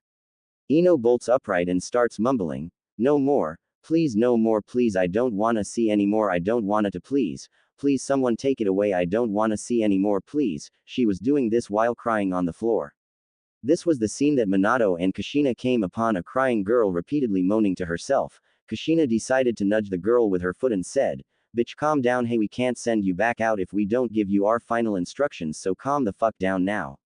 Ino bolts upright and starts mumbling, "No more, please, no more, please, I don't wanna see anymore, I don't wanna to, please, please someone take it away, I don't wanna see anymore, please." She was doing this while crying on the floor. This was the scene that Minato and Kushina came upon, a crying girl repeatedly moaning to herself. Kushina decided to nudge the girl with her foot and said, "Bitch, calm down, hey, we can't send you back out if we don't give you our final instructions, so calm the fuck down now."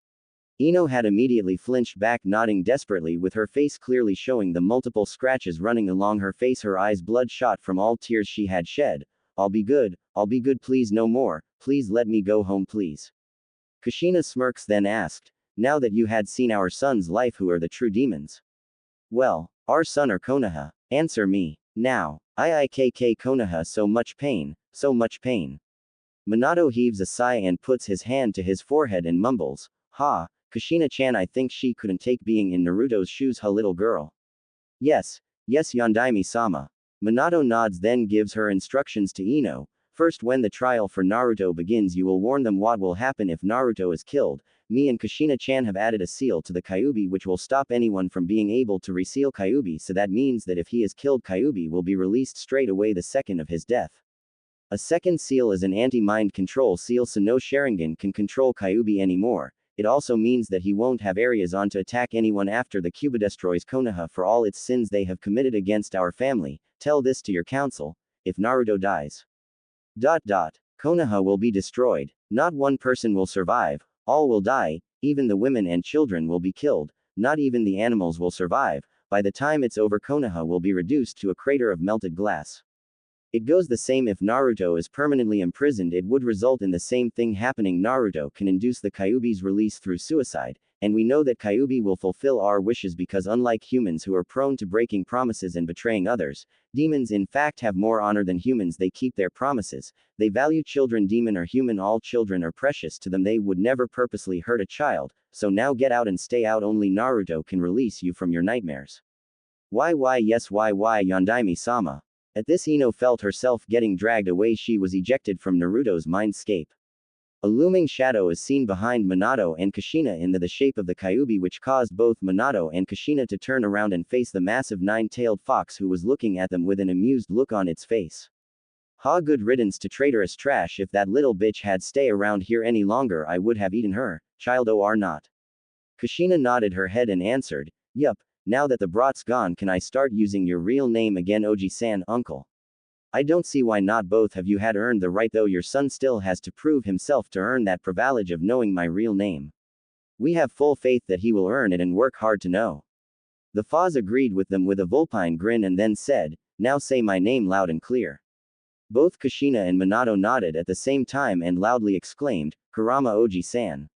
Ino had immediately flinched back, nodding desperately with her face clearly showing the multiple scratches running along her face, her eyes bloodshot from all tears she had shed. I'll be good, please, no more, please let me go home, please." Kushina smirks, then asked, "Now that you had seen our son's life, who are the true demons?" "Well, our son or Konoha. Answer me. Now. IIKK Konoha, so much pain, so much pain." Minato heaves a sigh and puts his hand to his forehead and mumbles, "Ha, Kushina-chan, I think she couldn't take being in Naruto's shoes, huh, little girl?" Yes, Yondaime-sama." Minato nods, then gives her instructions to Ino. "First, when the trial for Naruto begins, you will warn them what will happen if Naruto is killed. Me and Kushina-chan have added a seal to the kyuubi which will stop anyone from being able to reseal kyuubi, so that means that if he is killed, kyuubi will be released straight away the second of his death. A second seal is an anti-mind control seal, so no Sharingan can control kyuubi anymore. It also means that he won't have areas on to attack anyone after the Kyuubi destroys Konoha for all its sins they have committed against our family. Tell this to your council. If Naruto dies, Konoha will be destroyed. Not one person will survive. All will die, even the women and children will be killed, not even the animals will survive. By the time it's over, Konoha will be reduced to a crater of melted glass. It goes the same if Naruto is permanently imprisoned, it would result in the same thing happening. Naruto can induce the Kyuubi's release through suicide, and we know that Kyuubi will fulfill our wishes because unlike humans who are prone to breaking promises and betraying others, demons in fact have more honor than humans. They keep their promises, they value children. Demon or human, all children are precious to them. They would never purposely hurt a child, so now get out and stay out. Only Naruto can release you from your nightmares. Why Yondaime-sama. At this, Ino felt herself getting dragged away. She was ejected from Naruto's mindscape. A looming shadow is seen behind Minato and Kushina in the shape of the Kyuubi, which caused both Minato and Kushina to turn around and face the massive nine-tailed fox who was looking at them with an amused look on its face. "Ha, good riddance to traitorous trash. If that little bitch had stay around here any longer, I would have eaten her, child or not." Kushina nodded her head and answered, "Yup. Now that the brat's gone, can I start using your real name again, Oji-san, uncle?" "I don't see why not. Both of you had earned the right, though your son still has to prove himself to earn that privilege of knowing my real name. We have full faith that he will earn it and work hard to know." The Foz agreed with them with a vulpine grin and then said, "Now say my name loud and clear." Both Kushina and Minato nodded at the same time and loudly exclaimed, "Kurama Oji-san."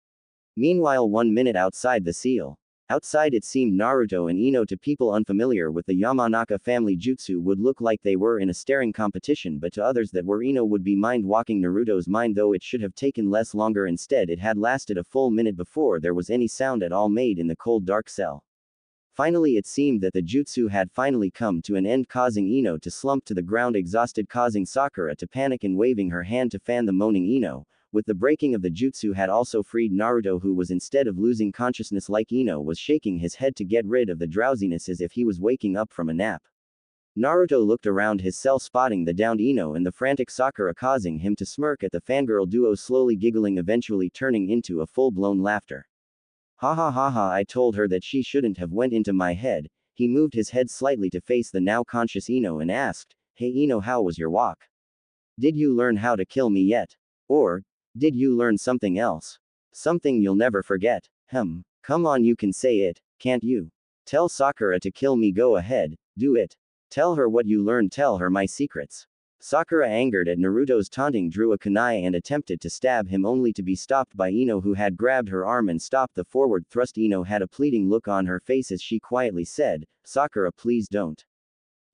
Meanwhile, 1 minute outside the seal. Outside, it seemed Naruto and Ino, to people unfamiliar with the Yamanaka family jutsu, would look like they were in a staring competition, but to others that were Ino would be mind-walking Naruto's mind, though it should have taken less longer. Instead, it had lasted a full minute before there was any sound at all made in the cold dark cell. Finally, it seemed that the jutsu had finally come to an end, causing Ino to slump to the ground exhausted, causing Sakura to panic and waving her hand to fan the moaning Ino. With the breaking of the jutsu had also freed Naruto, who was, instead of losing consciousness like Ino, was shaking his head to get rid of the drowsiness as if he was waking up from a nap. Naruto looked around his cell, spotting the downed Ino and the frantic Sakura, causing him to smirk at the fangirl duo, slowly giggling, eventually turning into a full-blown laughter. "Ha ha ha ha, I told her that she shouldn't have went into my head." He moved his head slightly to face the now conscious Ino and asked, "Hey Ino, how was your walk? Did you learn how to kill me yet? Or did you learn something else? Something you'll never forget? Come on, you can say it, can't you? Tell Sakura to kill me. Go ahead, do it. Tell her what you learned, tell her my secrets." Sakura, angered at Naruto's taunting, drew a kunai and attempted to stab him, only to be stopped by Ino, who had grabbed her arm and stopped the forward thrust. Ino had a pleading look on her face as she quietly said, "Sakura, please don't.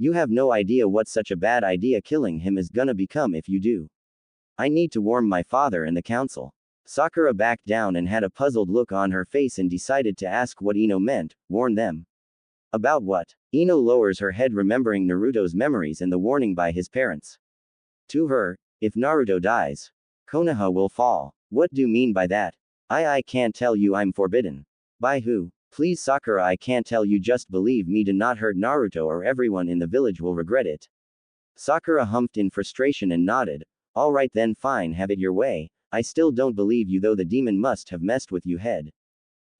You have no idea what such a bad idea killing him is gonna become if you do. I need to warn my father and the council." Sakura backed down and had a puzzled look on her face and decided to ask what Ino meant. Warn them? About what? Ino lowers her head, remembering Naruto's memories and the warning by his parents. To her, if Naruto dies, Konoha will fall. What do you mean by that? I can't tell you, I'm forbidden. By who? Please Sakura, I can't tell you, just believe me, do not hurt Naruto or everyone in the village will regret it. Sakura humphed in frustration and nodded. Alright then, fine, have it your way. I still don't believe you though, the demon must have messed with you head.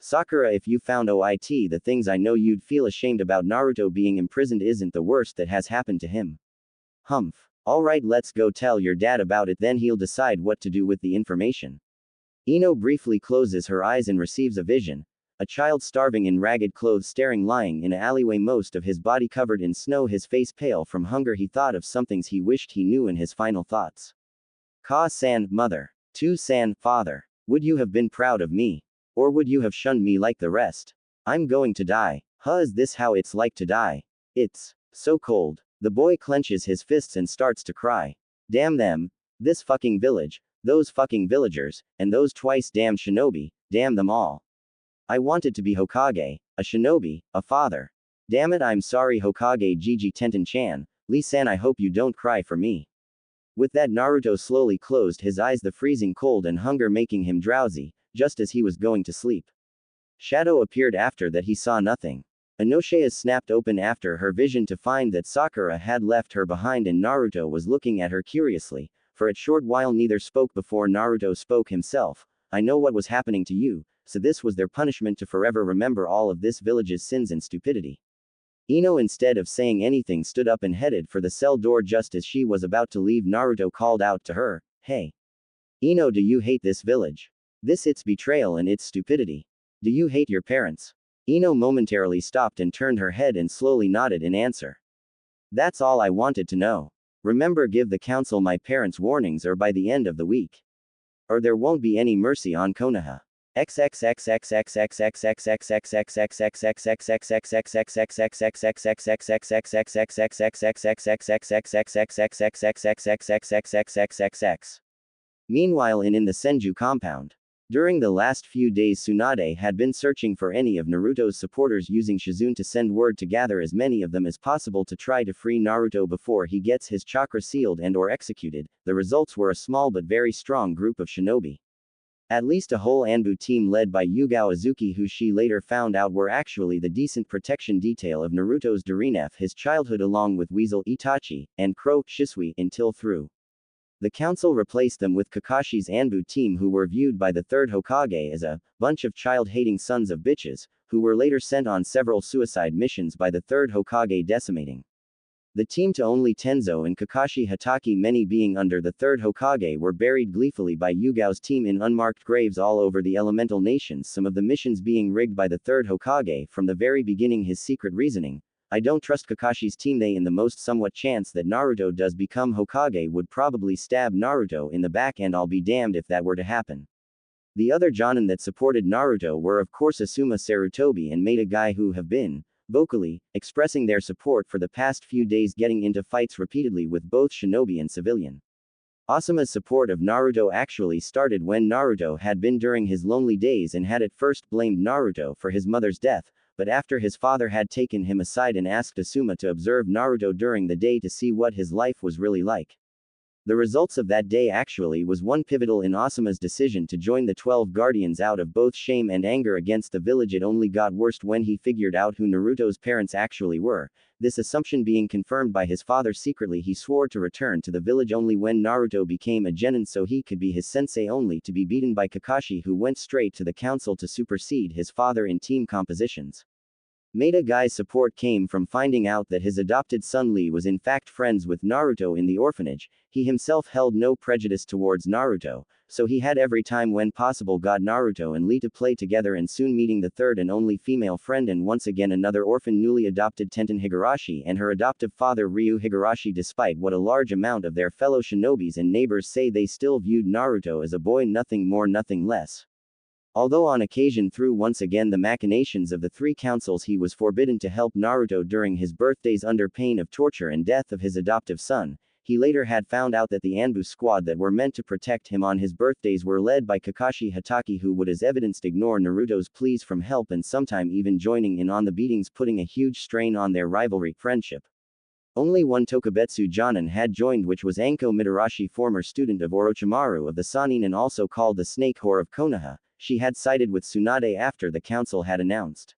Sakura, if you found OIT the things I know, you'd feel ashamed about. Naruto being imprisoned isn't the worst that has happened to him. Humph. Alright, let's go tell your dad about it, then he'll decide what to do with the information. Ino briefly closes her eyes and receives a vision. A child starving in ragged clothes, staring, lying in an alleyway, most of his body covered in snow, his face pale from hunger. He thought of some things he wished he knew in his final thoughts. Ka-san, mother. Tu-san, father. Would you have been proud of me? Or would you have shunned me like the rest? I'm going to die. Huh, is this how it's like to die? It's so cold. The boy clenches his fists and starts to cry. Damn them. This fucking village. Those fucking villagers. And those twice damned shinobi. Damn them all. I wanted to be Hokage, a shinobi, a father. Damn it, I'm sorry Hokage Gigi Tenten-chan. Lee-san, I hope you don't cry for me. With that, Naruto slowly closed his eyes, the freezing cold and hunger making him drowsy, just as he was going to sleep. Shadow appeared after that, he saw nothing. Inosuke snapped open after her vision to find that Sakura had left her behind and Naruto was looking at her curiously. For a short while neither spoke before Naruto spoke himself. I know what was happening to you, so this was their punishment, to forever remember all of this village's sins and stupidity. Ino, instead of saying anything, stood up and headed for the cell door. Just as she was about to leave, Naruto called out to her, "Hey! Ino, do you hate this village? This its betrayal and its stupidity. Do you hate your parents?" Ino momentarily stopped and turned her head and slowly nodded in answer. "That's all I wanted to know. Remember, give the council my parents warnings, or by the end of the week, or there won't be any mercy on Konoha." Meanwhile, in the Senju compound. During the last few days, Tsunade had been searching for any of Naruto's supporters, using Shizune to send word to gather as many of them as possible to try to free Naruto before he gets his chakra sealed and or executed. The results were a small but very strong group of shinobi. At least a whole Anbu team led by Yugao Azuki, who she later found out were actually the decent protection detail of Naruto's Darinef, his childhood, along with Weasel Itachi, and Crow Shisui, until through. The council replaced them with Kakashi's Anbu team, who were viewed by the third Hokage as a bunch of child-hating sons of bitches, who were later sent on several suicide missions by the third Hokage, decimating the team to only Tenzo and Kakashi Hatake. Many being under the third Hokage were buried gleefully by Yugao's team in unmarked graves all over the elemental nations, some of the missions being rigged by the third Hokage from the very beginning. His secret reasoning: I don't trust Kakashi's team. They, in the most somewhat chance that Naruto does become Hokage, would probably stab Naruto in the back, and I'll be damned if that were to happen. The other Jonin that supported Naruto were of course Asuma Sarutobi and Maida Guy, who have been vocally expressing their support for the past few days, getting into fights repeatedly with both shinobi and civilian. Asuma's support of Naruto actually started when Naruto had been during his lonely days and had at first blamed Naruto for his mother's death, but after his father had taken him aside and asked Asuma to observe Naruto during the day to see what his life was really like. The results of that day actually was one pivotal in Asuma's decision to join the 12 Guardians. Out of both shame and anger against the village, it only got worse when he figured out who Naruto's parents actually were. This assumption being confirmed by his father, secretly he swore to return to the village only when Naruto became a genin so he could be his sensei, only to be beaten by Kakashi, who went straight to the council to supersede his father in team compositions. Maida Guy's support came from finding out that his adopted son Lee was in fact friends with Naruto in the orphanage. He himself held no prejudice towards Naruto, so he had every time when possible got Naruto and Lee to play together, and soon meeting the third and only female friend, and once again another orphan newly adopted, Tenten Higurashi, and her adoptive father Ryu Higurashi. Despite what a large amount of their fellow shinobis and neighbors say, they still viewed Naruto as a boy, nothing more, nothing less. Although on occasion, through once again the machinations of the three councils, he was forbidden to help Naruto during his birthdays under pain of torture and death of his adoptive son, he later had found out that the Anbu squad that were meant to protect him on his birthdays were led by Kakashi Hatake, who would, as evidenced, ignore Naruto's pleas from help and sometime even joining in on the beatings, putting a huge strain on their rivalry friendship. Only one Tokubetsu Jonin had joined, which was Anko Mitarashi, former student of Orochimaru of the Sannin and also called the Snake Whore of Konoha. She had sided with Tsunade after the council had announced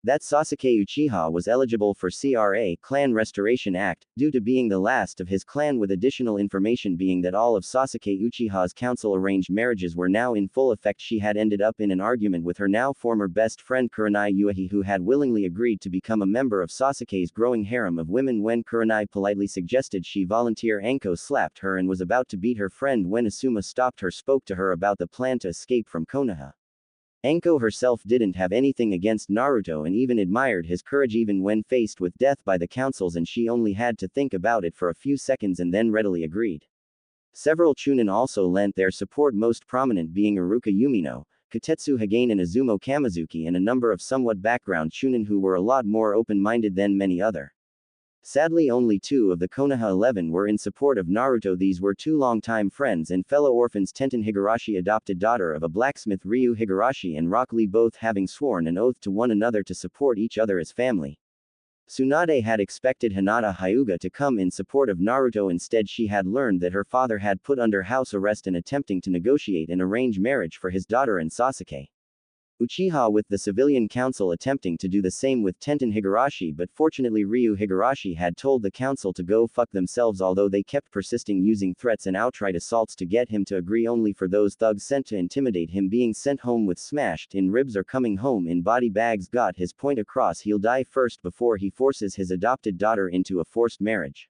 that Sasuke Uchiha was eligible for CRA Clan Restoration Act, due to being the last of his clan, with additional information being that all of Sasuke Uchiha's council-arranged marriages were now in full effect. She had ended up in an argument with her now former best friend Kurenai Uehi, who had willingly agreed to become a member of Sasuke's growing harem of women. When Kurenai politely suggested she volunteer, Anko slapped her and was about to beat her friend when Asuma stopped her, spoke to her about the plan to escape from Konoha. Anko herself didn't have anything against Naruto and even admired his courage even when faced with death by the councils, and she only had to think about it for a few seconds and then readily agreed. Several Chunin also lent their support, most prominent being Iruka Yumino, Katetsu Hagane and Izumo Kamizuki, and a number of somewhat background Chunin who were a lot more open-minded than many other. Sadly, only 2 of the Konoha 11 were in support of Naruto. These were 2 longtime friends and fellow orphans, Tenten Higurashi, adopted daughter of a blacksmith, Ryu Higurashi, and Rock Lee, both having sworn an oath to one another to support each other as family. Tsunade had expected Hinata Hyuga to come in support of Naruto. Instead, she had learned that her father had put under house arrest and attempting to negotiate an arranged marriage for his daughter and Sasuke Uchiha, with the civilian council attempting to do the same with Tenten Higurashi, but fortunately Ryu Higurashi had told the council to go fuck themselves, although they kept persisting, using threats and outright assaults to get him to agree, only for those thugs sent to intimidate him being sent home with smashed in ribs or coming home in body bags. Got his point across, he'll die first before he forces his adopted daughter into a forced marriage.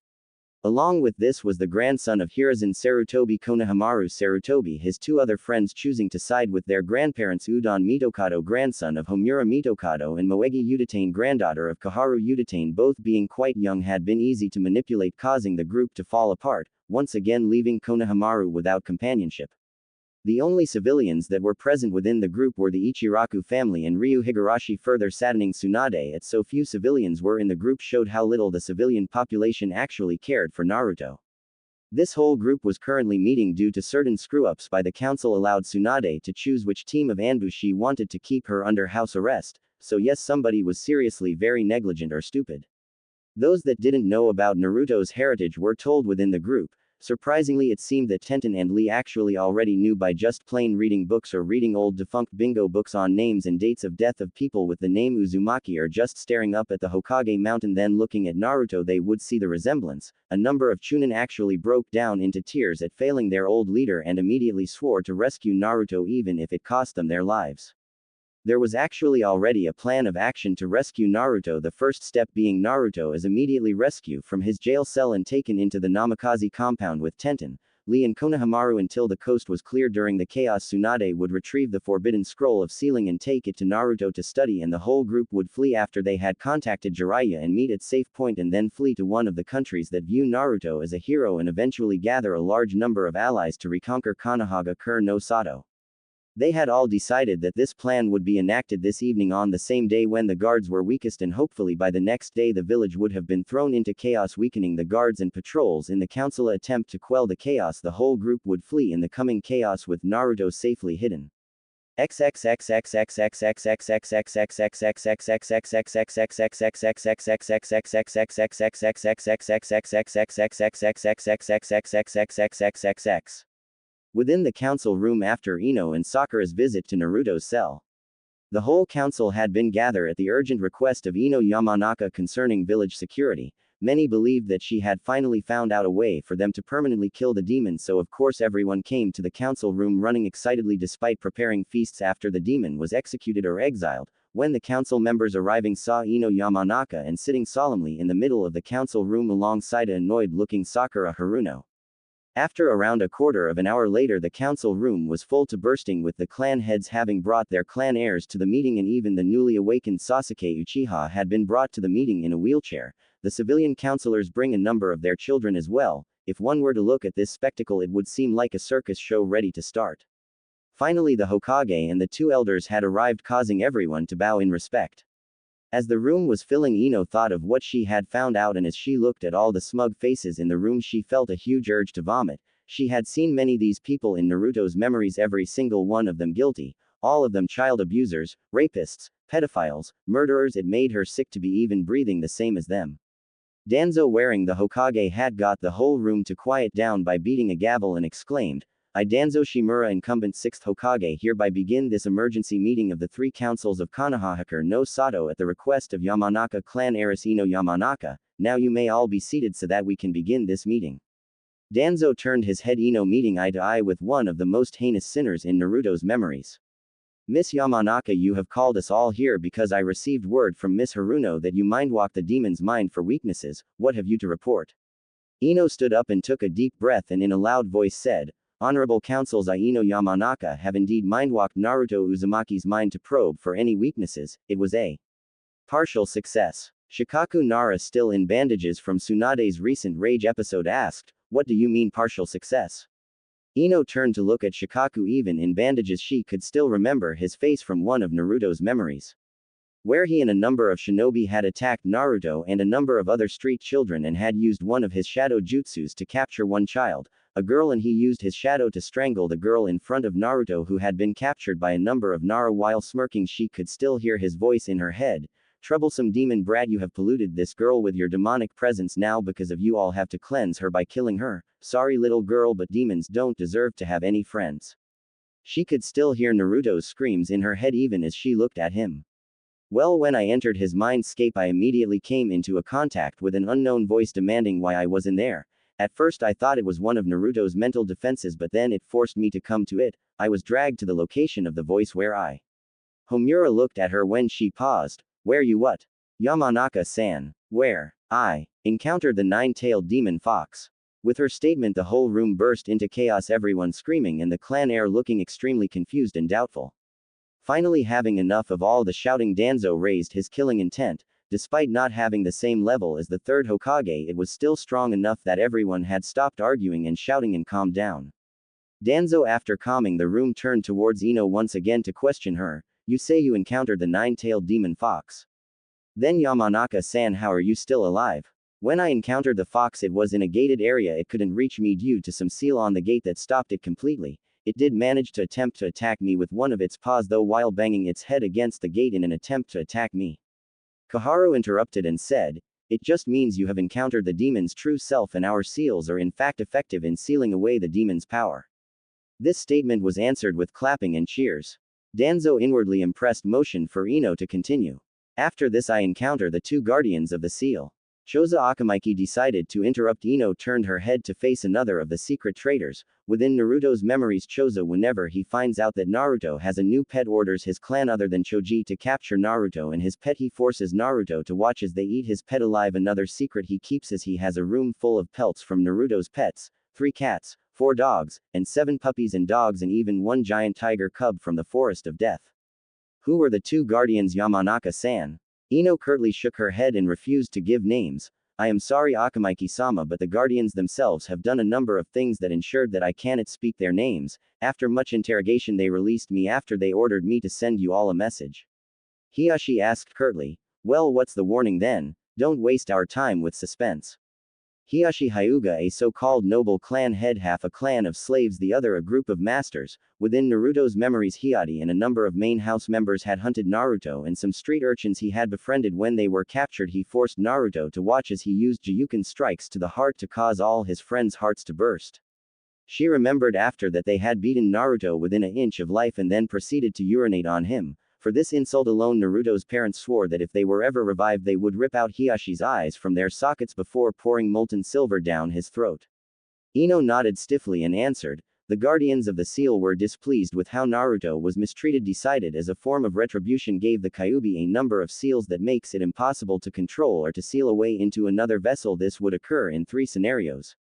Along with this was the grandson of Hiruzen Sarutobi Konohamaru Sarutobi, his 2 other friends choosing to side with their grandparents, Udon Mitokado, grandson of Homura Mitokado, and Moegi Udatane, granddaughter of Kaharu Udatane, both being quite young, had been easy to manipulate, causing the group to fall apart, once again leaving Konohamaru without companionship. The only civilians that were present within the group were the Ichiraku family and Ryu Higurashi, further saddening Tsunade at so few civilians were in the group showed how little the civilian population actually cared for Naruto. This whole group was currently meeting due to certain screw-ups by the council allowed Tsunade to choose which team of Anbu she wanted to keep her under house arrest, so yes, somebody was seriously very negligent or stupid. Those that didn't know about Naruto's heritage were told within the group. Surprisingly, it seemed that Tenten and Lee actually already knew by just plain reading books or reading old defunct bingo books on names and dates of death of people with the name Uzumaki, or just staring up at the Hokage mountain then looking at Naruto they would see the resemblance. A number of Chunin actually broke down into tears at failing their old leader and immediately swore to rescue Naruto even if it cost them their lives. There was actually already a plan of action to rescue Naruto, the first step being Naruto is immediately rescued from his jail cell and taken into the Namikaze compound with Tenten, Lee and Konohamaru until the coast was clear. During the chaos, Tsunade would retrieve the forbidden scroll of sealing and take it to Naruto to study, and the whole group would flee after they had contacted Jiraiya and meet at safe point, and then flee to one of the countries that view Naruto as a hero and eventually gather a large number of allies to reconquer Konohanga no Sato. They had all decided that this plan would be enacted this evening, on the same day when the guards were weakest, and hopefully by the next day the village would have been thrown into chaos, weakening the guards and patrols in the council attempt to quell the chaos. The whole group would flee in the coming chaos with Naruto safely hidden. Within the council room after Ino and Sakura's visit to Naruto's cell. The whole council had been gathered at the urgent request of Ino Yamanaka concerning village security. Many believed that she had finally found out a way for them to permanently kill the demon, so of course everyone came to the council room running excitedly despite preparing feasts after the demon was executed or exiled. When the council members arriving saw Ino Yamanaka and sitting solemnly in the middle of the council room alongside a annoyed-looking Sakura Haruno. After around a quarter of an hour later, the council room was full to bursting with the clan heads having brought their clan heirs to the meeting, and even the newly awakened Sasuke Uchiha had been brought to the meeting in a wheelchair. The civilian councilors bring a number of their children as well. If one were to look at this spectacle, it would seem like a circus show ready to start. Finally, the Hokage and the 2 elders had arrived, causing everyone to bow in respect. As the room was filling, Ino thought of what she had found out, and as she looked at all the smug faces in the room she felt a huge urge to vomit. She had seen many these people in Naruto's memories, every single one of them guilty, all of them child abusers, rapists, pedophiles, murderers. It made her sick to be even breathing the same as them. Danzo, wearing the Hokage hat, got the whole room to quiet down by beating a gavel and exclaimed, "I, Danzo Shimura, incumbent 6th Hokage, hereby begin this emergency meeting of the 3 councils of Konohahakure no Sato at the request of Yamanaka clan heiress Ino Yamanaka. Now you may all be seated so that we can begin this meeting." Danzo turned his head. Ino, meeting eye to eye with one of the most heinous sinners in Naruto's memories. "Miss Yamanaka, you have called us all here because I received word from Miss Haruno that you mindwalked the demon's mind for weaknesses. What have you to report?" Ino stood up and took a deep breath and in a loud voice said, "Honorable councils, I, Ino Yamanaka, have indeed mindwalked Naruto Uzumaki's mind to probe for any weaknesses. It was a partial success." Shikaku Nara, still in bandages from Tsunade's recent rage episode, asked, "What do you mean partial success?" Ino turned to look at Shikaku. Even in bandages, she could still remember his face from one of Naruto's memories, where he and a number of shinobi had attacked Naruto and a number of other street children and had used one of his shadow jutsus to capture one child, a girl, and he used his shadow to strangle the girl in front of Naruto, who had been captured by a number of Nara. While smirking, she could still hear his voice in her head, "Troublesome demon brat, you have polluted this girl with your demonic presence. Now because of you all have to cleanse her by killing her. Sorry little girl, but demons don't deserve to have any friends." She could still hear Naruto's screams in her head even as she looked at him. "Well, when I entered his mindscape, I immediately came into a contact with an unknown voice demanding why I was in there. At first I thought it was one of Naruto's mental defenses, but then it forced me to come to it. I was dragged to the location of the voice where I." Homura looked at her when she paused. "Where you what?" "Yamanaka-san. Where I encountered the 9-tailed demon fox." With her statement, the whole room burst into chaos, everyone screaming and the clan heir looking extremely confused and doubtful. Finally, having enough of all the shouting, Danzo raised his killing intent. Despite not having the same level as the 3rd Hokage, it was still strong enough that everyone had stopped arguing and shouting and calmed down. Danzo, after calming the room, turned towards Ino once again to question her. "You say you encountered the 9-tailed demon fox. Then Yamanaka-san, how are you still alive?" "When I encountered the fox, it was in a gated area. It couldn't reach me due to some seal on the gate that stopped it completely. It did manage to attempt to attack me with one of its paws though, while banging its head against the gate in an attempt to attack me." Koharu interrupted and said, "It just means you have encountered the demon's true self, and our seals are in fact effective in sealing away the demon's power." This statement was answered with clapping and cheers. Danzo, inwardly impressed, motioned for Ino to continue. "After this I encounter the 2 guardians of the seal." Choza Akamaiki decided to interrupt. Ino turned her head to face another of the secret traitors. Within Naruto's memories, Choza, whenever he finds out that Naruto has a new pet, orders his clan other than Choji to capture Naruto and his pet. He forces Naruto to watch as they eat his pet alive. Another secret he keeps is he has a room full of pelts from Naruto's pets: 3 cats, 4 dogs, and 7 puppies and dogs, and even 1 giant tiger cub from the Forest of Death. "Who were the 2 guardians, Yamanaka-san?" Ino curtly shook her head and refused to give names. "I am sorry, Akamaiki-sama, but the guardians themselves have done a number of things that ensured that I cannot speak their names. After much interrogation, they released me after they ordered me to send you all a message." Hiyashi asked curtly. "Well, what's the warning then? Don't waste our time with suspense." Hiyashi Hyuga, a so-called noble clan head, half a clan of slaves, the other a group of masters. Within Naruto's memories, Hiyadi and a number of main house members had hunted Naruto and some street urchins he had befriended. When they were captured, he forced Naruto to watch as he used Juyuken strikes to the heart to cause all his friends' hearts to burst. She remembered after that they had beaten Naruto within an inch of life and then proceeded to urinate on him. For this insult alone, Naruto's parents swore that if they were ever revived, they would rip out Hiyashi's eyes from their sockets before pouring molten silver down his throat. Ino nodded stiffly and answered, "The guardians of the seal were displeased with how Naruto was mistreated, decided as a form of retribution gave the kyuubi a number of seals that makes it impossible to control or to seal away into another vessel. This would occur in 3 scenarios.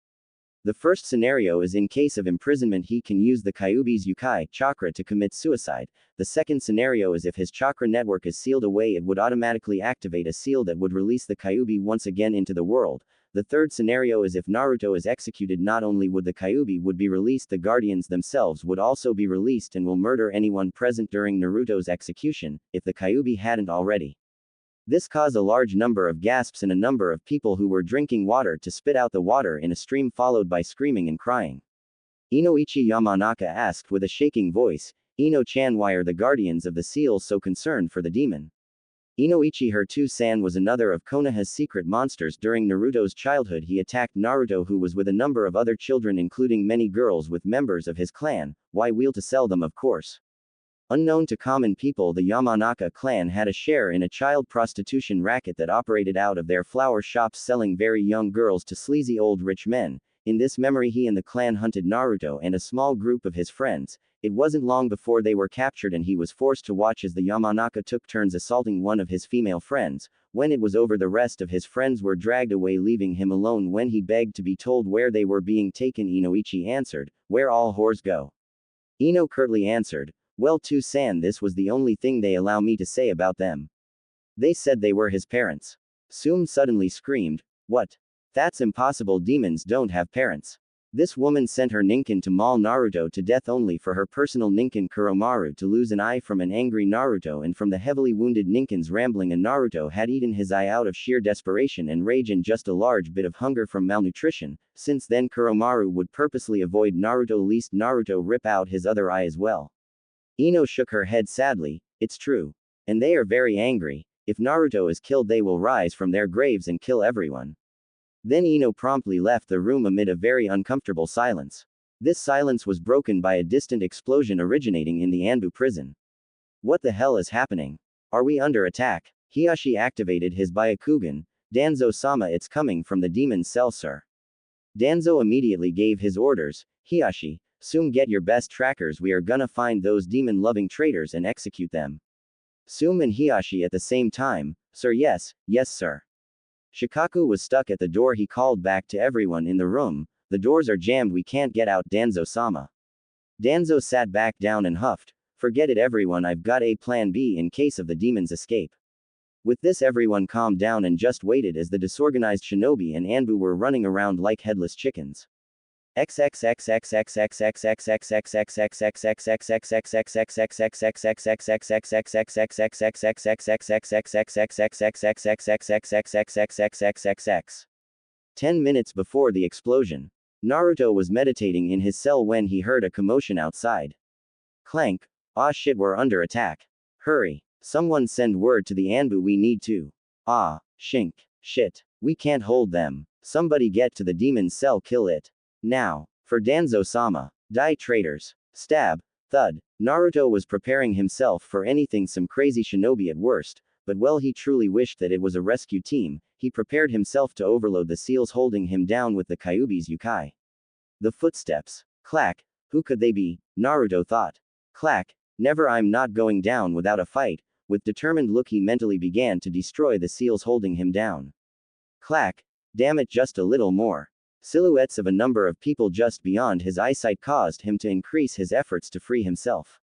The first scenario is in case of imprisonment, he can use the kyuubi's yukai chakra to commit suicide. The second scenario is if his chakra network is sealed away, it would automatically activate a seal that would release the kyuubi once again into the world. The third scenario is if Naruto is executed, not only would the kyuubi would be released, the guardians themselves would also be released and will murder anyone present during Naruto's execution, if the kyuubi hadn't already." This caused a large number of gasps and a number of people who were drinking water to spit out the water in a stream, followed by screaming and crying. Inoichi Yamanaka asked with a shaking voice, "Ino-chan, why are the guardians of the seals so concerned for the demon?" Inoichi Hirtu-san was another of Konoha's secret monsters. During Naruto's childhood, he attacked Naruto, who was with a number of other children, including many girls with members of his clan. Why wheel to sell them, of course. Unknown to common people, the Yamanaka clan had a share in a child prostitution racket that operated out of their flower shops, selling very young girls to sleazy old rich men. In this memory, he and the clan hunted Naruto and a small group of his friends. It wasn't long before they were captured and he was forced to watch as the Yamanaka took turns assaulting one of his female friends. When it was over, the rest of his friends were dragged away, leaving him alone. When he begged to be told where they were being taken, Inoichi answered, "Where all whores go." Ino curtly answered, "Well, to-san, this was the only thing they allow me to say about them. They said they were his parents." Sum suddenly screamed, "What? That's impossible, demons don't have parents." This woman sent her ninkin to maul Naruto to death only for her personal ninkin Kuromaru to lose an eye from an angry Naruto and from the heavily wounded ninkin's rambling, and Naruto had eaten his eye out of sheer desperation and rage and just a large bit of hunger from malnutrition. Since then, Kuromaru would purposely avoid Naruto lest Naruto rip out his other eye as well. Ino shook her head sadly, "It's true. And they are very angry. If Naruto is killed, they will rise from their graves and kill everyone." Then Ino promptly left the room amid a very uncomfortable silence. This silence was broken by a distant explosion originating in the Anbu prison. What the hell is happening? Are we under attack? Hiyashi activated his Byakugan. "Danzo-sama, it's coming from the demon cell, sir." Danzo immediately gave his orders. "Hiyashi, Sum, get your best trackers, we are gonna find those demon-loving traitors and execute them." Sum and Hiyashi at the same time, "Sir, yes, yes sir." Shikaku was stuck at the door. He called back to everyone in the room, "The doors are jammed, we can't get out, Danzo-sama." Danzo sat back down and huffed, "Forget it everyone, I've got a plan B in case of the demons escape." With this, everyone calmed down and just waited as the disorganized shinobi and Anbu were running around like headless chickens. Ten minutes before the explosion, Naruto was meditating in his cell when he heard a commotion outside. Clank. "Ah shit, we're under attack. Hurry. Someone send word to the Anbu, we need to." "Ah, shink. Shit. We can't hold them. Somebody get to the demon cell, kill it. Now. For Danzo-sama. Die traitors. Stab. Thud." Naruto was preparing himself for anything, some crazy shinobi at worst, but well, he truly wished that it was a rescue team. He prepared himself to overload the seals holding him down with the kyuubi's yukai. The footsteps. Clack. Who could they be? Naruto thought. Clack. Never, I'm not going down without a fight. With determined look, he mentally began to destroy the seals holding him down. Clack. Damn it, just a little more. Silhouettes of a number of people just beyond his eyesight caused him to increase his efforts to free himself.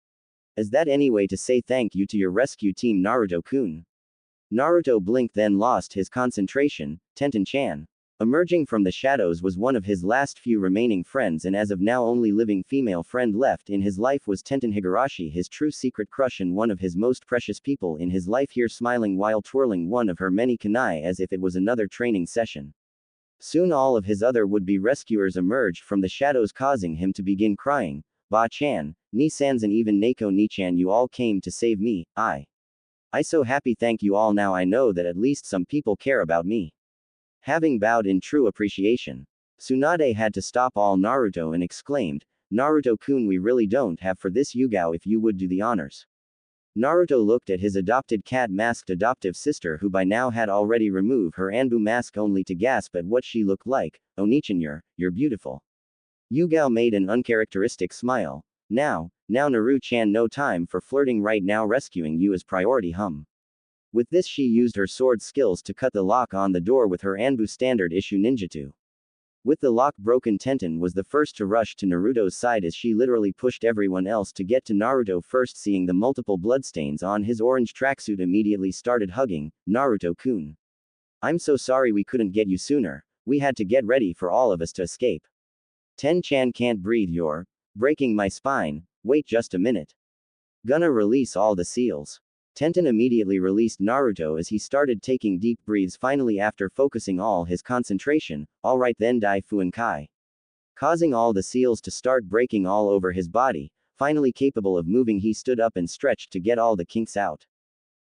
Is that any way to say thank you to your rescue team, Naruto-kun? Naruto blinked, then lost his concentration. Tenten-chan. Emerging from the shadows was one of his last few remaining friends, and as of now only living female friend left in his life was Tenten Higurashi, his true secret crush and one of his most precious people in his life, here smiling while twirling one of her many kunai as if it was another training session. Soon all of his other would-be rescuers emerged from the shadows, causing him to begin crying. "Ba-chan, Ni-sans, and even Neko Ni-chan, you all came to save me. I so happy, thank you all, now I know that at least some people care about me." Having bowed in true appreciation, Tsunade had to stop all Naruto and exclaimed, "Naruto-kun, we really don't have for this Yugao, if you would do the honors." Naruto looked at his adopted cat-masked adoptive sister, who by now had already removed her Anbu mask, only to gasp at what she looked like. "Onichan, you're beautiful." Yugao made an uncharacteristic smile. Now Naru-chan, no time for flirting right now, rescuing you is priority, hum." With this, she used her sword skills to cut the lock on the door with her Anbu standard issue ninjutsu. With the lock broken, Tenten was the first to rush to Naruto's side as she literally pushed everyone else to get to Naruto first. Seeing the multiple bloodstains on his orange tracksuit, immediately started hugging. "Naruto-kun. I'm so sorry we couldn't get you sooner. We had to get ready for all of us to escape. Ten-chan can't breathe, you're breaking my spine. Wait just a minute. Gonna release all the seals." Tenten immediately released Naruto as he started taking deep breaths, finally after focusing all his concentration. "Alright then, Dai Fuinkai." Causing all the seals to start breaking all over his body, finally capable of moving, he stood up and stretched to get all the kinks out.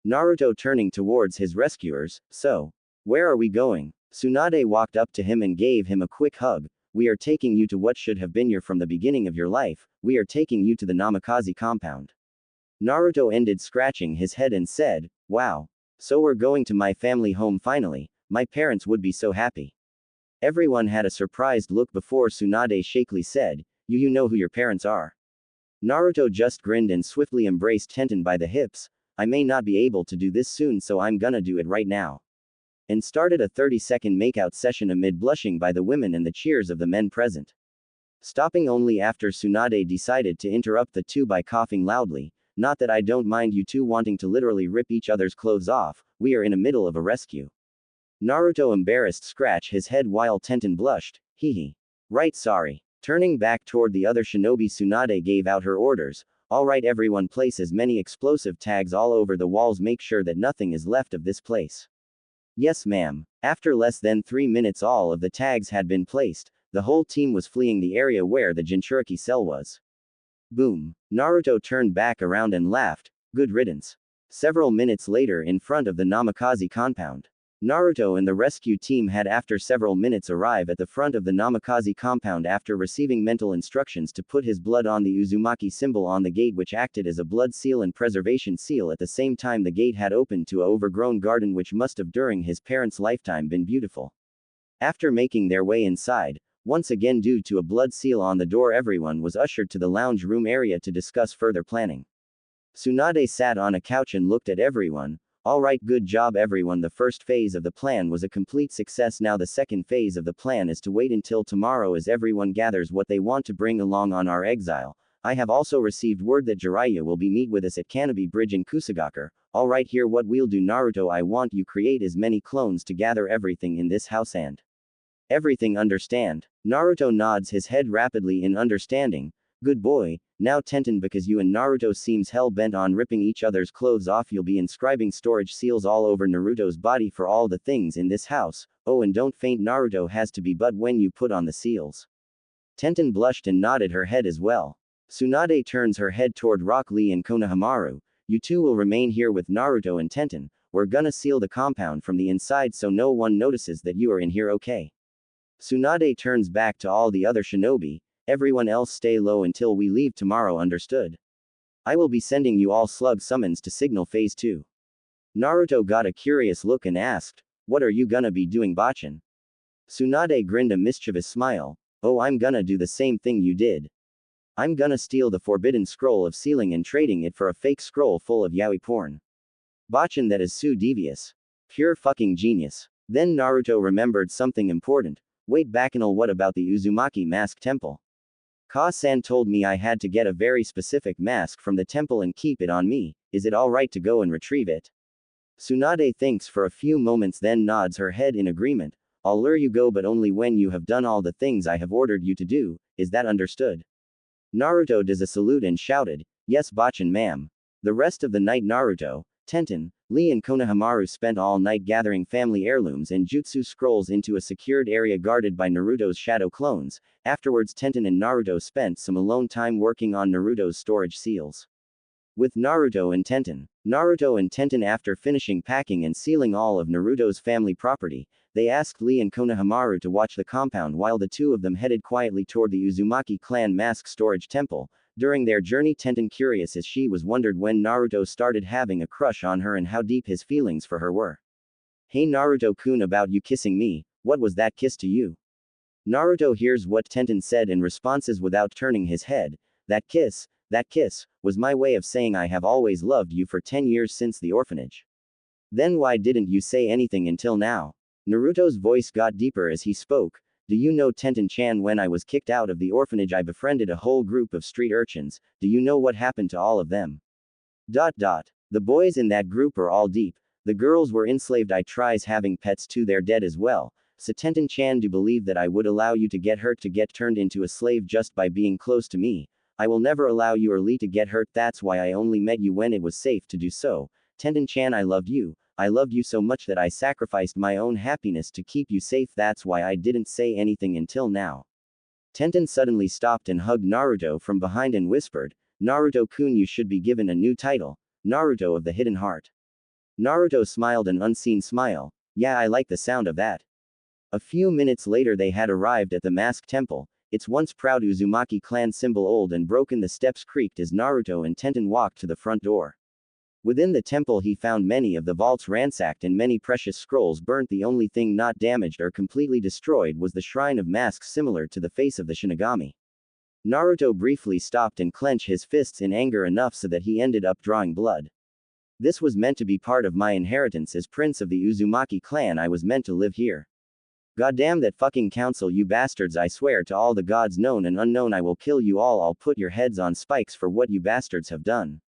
Naruto turning towards his rescuers, so, where are we going? Tsunade walked up to him and gave him a quick hug. We are taking you to what should have been your from the beginning of your life, we are taking you to the Namikaze compound. Naruto ended scratching his head and said, wow. So we're going to my family home finally, my parents would be so happy. Everyone had a surprised look before Tsunade shakily said, you know who your parents are. Naruto just grinned and swiftly embraced Tenten by the hips. I may not be able to do this soon, so I'm gonna do it right now. And started a 30-second makeout session amid blushing by the women and the cheers of the men present. Stopping only after Tsunade decided to interrupt the two by coughing loudly. Not that I don't mind you two wanting to literally rip each other's clothes off, we are in the middle of a rescue. Naruto embarrassed scratched his head while Tenten blushed, hee. Right, sorry. Turning back toward the other shinobi, Tsunade gave out her orders. Alright everyone, place as many explosive tags all over the walls, make sure that nothing is left of this place. Yes ma'am. After less than 3 minutes all of the tags had been placed, the whole team was fleeing the area where the Jinchuriki cell was. Boom. Naruto turned back around and laughed, good riddance. Several minutes later in front of the Namikaze compound. Naruto and the rescue team had after several minutes arrive at the front of the Namikaze compound after receiving mental instructions to put his blood on the Uzumaki symbol on the gate, which acted as a blood seal and preservation seal. At the same time the gate had opened to a overgrown garden which must have during his parents' lifetime been beautiful. After making their way inside, once again due to a blood seal on the door, everyone was ushered to the lounge room area to discuss further planning. Tsunade sat on a couch and looked at everyone. Alright, good job everyone, the first phase of the plan was a complete success. Now the second phase of the plan is to wait until tomorrow as everyone gathers what they want to bring along on our exile. I have also received word that Jiraiya will be meet with us at Kanobi Bridge in Kusagakure. Alright, here what we'll do, Naruto, I want you create as many clones to gather everything in this house and everything, understand? Naruto nods his head rapidly in understanding. Good boy. Now Tenten, because you and Naruto seems hell-bent on ripping each other's clothes off, you'll be inscribing storage seals all over Naruto's body for all the things in this house. Oh, and don't faint, Naruto has to be but when you put on the seals. Tenten blushed and nodded her head as well. Tsunade turns her head toward Rock Lee and Konohamaru. You two will remain here with Naruto and Tenten. We're gonna seal the compound from the inside so no one notices that you are in here, okay? Tsunade turns back to all the other shinobi. Everyone else stay low until we leave tomorrow, understood? I will be sending you all slug summons to signal phase 2. Naruto got a curious look and asked, what are you gonna be doing, Bachin? Tsunade grinned a mischievous smile. Oh, I'm gonna do the same thing you did. I'm gonna steal the forbidden scroll of sealing and trading it for a fake scroll full of yaoi porn. Bachin, that is so devious. Pure fucking genius. Then Naruto remembered something important. Wait, Bacchanal, what about the Uzumaki mask temple? Ka-san told me I had to get a very specific mask from the temple and keep it on me. Is it alright to go and retrieve it? Tsunade thinks for a few moments, then nods her head in agreement. I'll lure you go, but only when you have done all the things I have ordered you to do. Is that understood? Naruto does a salute and shouted, yes, Bachin, ma'am. The rest of the night Naruto, Tenten, Lee and Konohamaru spent all night gathering family heirlooms and jutsu scrolls into a secured area guarded by Naruto's shadow clones. Afterwards Tenten and Naruto spent some alone time working on Naruto's storage seals. With Naruto and Tenten after finishing packing and sealing all of Naruto's family property, they asked Lee and Konohamaru to watch the compound while the two of them headed quietly toward the Uzumaki clan mask storage temple. During their journey, Tenten, curious as she was, wondered when Naruto started having a crush on her and how deep his feelings for her were. Hey Naruto-kun, about you kissing me, what was that kiss to you? Naruto hears what Tenten said and responses without turning his head, that kiss was my way of saying I have always loved you for 10 years since the orphanage. Then why didn't you say anything until now? Naruto's voice got deeper as he spoke. Do you know, Tenten-chan, when I was kicked out of the orphanage I befriended a whole group of street urchins. Do you know what happened to all of them? The boys in that group are all deep. The girls were enslaved. I tries having pets too, they're dead as well. So Tenten-chan, do believe that I would allow you to get hurt, to get turned into a slave just by being close to me? I will never allow you or Lee to get hurt. That's why I only met you when it was safe to do so. Tenten-chan, I loved you. I loved you so much that I sacrificed my own happiness to keep you safe. That's why I didn't say anything until now. Tenten suddenly stopped and hugged Naruto from behind and whispered, Naruto-kun, you should be given a new title, Naruto of the Hidden Heart. Naruto smiled an unseen smile. Yeah, I like the sound of that. A few minutes later they had arrived at the masked temple, its once proud Uzumaki clan symbol old and broken. The steps creaked as Naruto and Tenten walked to the front door. Within the temple he found many of the vaults ransacked and many precious scrolls burnt. The only thing not damaged or completely destroyed was the shrine of masks similar to the face of the Shinigami. Naruto briefly stopped and clenched his fists in anger enough so that he ended up drawing blood. This was meant to be part of my inheritance as prince of the Uzumaki clan. I was meant to live here. Goddamn that fucking council, you bastards. I swear to all the gods known and unknown I will kill you all. I'll put your heads on spikes for what you bastards have done.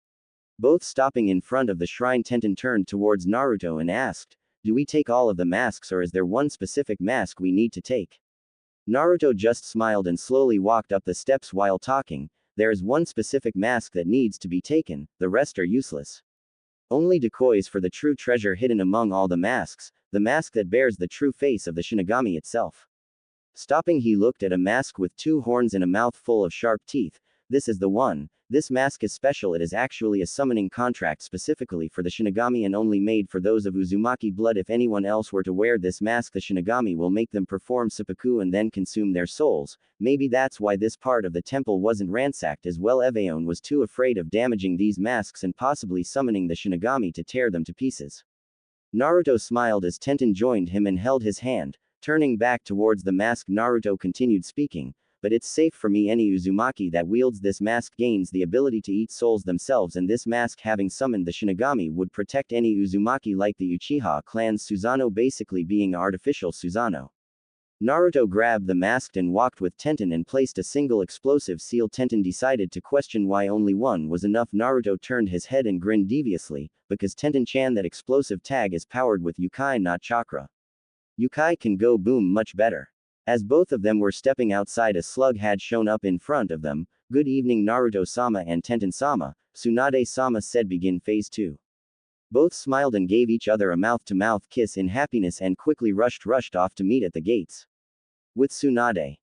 Both stopping in front of the shrine, Tenten turned towards Naruto and asked, do we take all of the masks or is there one specific mask we need to take? Naruto just smiled and slowly walked up the steps while talking. There is one specific mask that needs to be taken, the rest are useless. Only decoys for the true treasure hidden among all the masks, the mask that bears the true face of the Shinigami itself. Stopping, he looked at a mask with two horns and a mouth full of sharp teeth. This is the one. This mask is special. It is actually a summoning contract specifically for the Shinigami and only made for those of Uzumaki blood. If anyone else were to wear this mask, the Shinigami will make them perform seppuku and then consume their souls. Maybe that's why this part of the temple wasn't ransacked as well. Evaon was too afraid of damaging these masks and possibly summoning the Shinigami to tear them to pieces. Naruto smiled as Tenten joined him and held his hand. Turning back towards the mask, Naruto continued speaking. But it's safe for me. Any Uzumaki that wields this mask gains the ability to eat souls themselves, and this mask, having summoned the Shinigami, would protect any Uzumaki like the Uchiha clan's Susanoo, basically being an artificial Susanoo. Naruto grabbed the mask and walked with Tenten and placed a single explosive seal. Tenten decided to question why only one was enough. Naruto turned his head and grinned deviously, because Tenten-chan, that explosive tag is powered with Yukai, not chakra. Yukai can go boom much better. As both of them were stepping outside, a slug had shown up in front of them. Good evening, Naruto-sama and Tenten-sama, Tsunade-sama said. Begin phase 2. Both smiled and gave each other a mouth-to-mouth kiss in happiness and quickly rushed off to meet at the gates. With Tsunade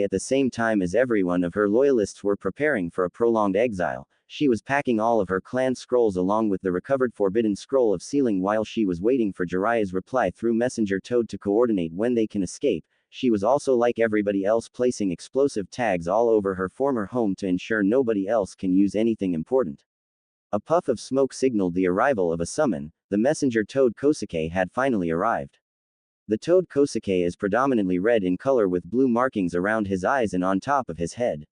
at the same time as everyone of her loyalists were preparing for a prolonged exile, she was packing all of her clan scrolls along with the recovered forbidden scroll of sealing while she was waiting for Jiraiya's reply through Messenger Toad to coordinate when they can escape. She was also, like everybody else, placing explosive tags all over her former home to ensure nobody else can use anything important. A puff of smoke signaled the arrival of a summon. The messenger toad Kosuke had finally arrived. The toad Kosuke is predominantly red in color with blue markings around his eyes and on top of his head.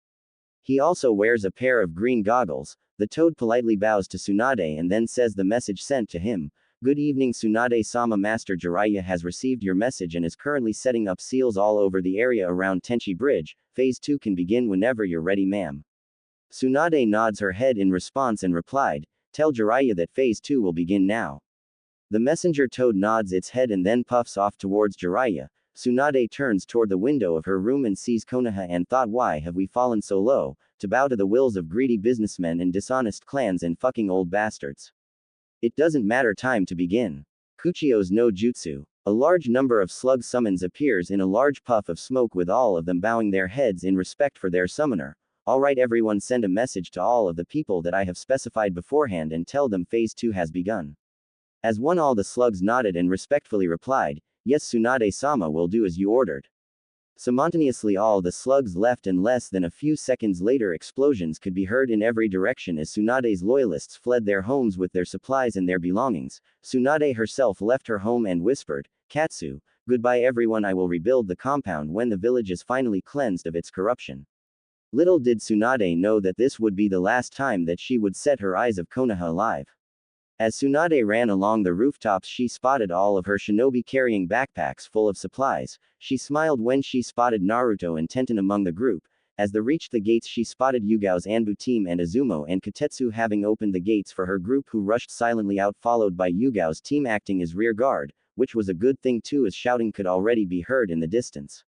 He also wears a pair of green goggles. The toad politely bows to Tsunade and then says the message sent to him. Good evening, Tsunade-sama. Master Jiraiya has received your message and is currently setting up seals all over the area around Tenchi Bridge. Phase 2 can begin whenever you're ready, ma'am. Tsunade nods her head in response and replied, tell Jiraiya that phase 2 will begin now. The messenger toad nods its head and then puffs off towards Jiraiya. Tsunade turns toward the window of her room and sees Konoha and thought, why have we fallen so low, to bow to the wills of greedy businessmen and dishonest clans and fucking old bastards. It doesn't matter, time to begin. Kuchio's no jutsu. A large number of slug summons appears in a large puff of smoke with all of them bowing their heads in respect for their summoner. Alright everyone, send a message to all of the people that I have specified beforehand and tell them phase 2 has begun. As one, all the slugs nodded and respectfully replied, yes Tsunade-sama, will do as you ordered. Simultaneously all the slugs left and less than a few seconds later explosions could be heard in every direction as Tsunade's loyalists fled their homes with their supplies and their belongings. Tsunade herself left her home and whispered, Katsu, goodbye everyone, I will rebuild the compound when the village is finally cleansed of its corruption. Little did Tsunade know that this would be the last time that she would set her eyes of Konoha alive. As Tsunade ran along the rooftops she spotted all of her shinobi carrying backpacks full of supplies. She smiled when she spotted Naruto and Tenten among the group. As they reached the gates she spotted Yugao's Anbu team and Izumo and Kotetsu having opened the gates for her group, who rushed silently out followed by Yugao's team acting as rear guard, which was a good thing too as shouting could already be heard in the distance.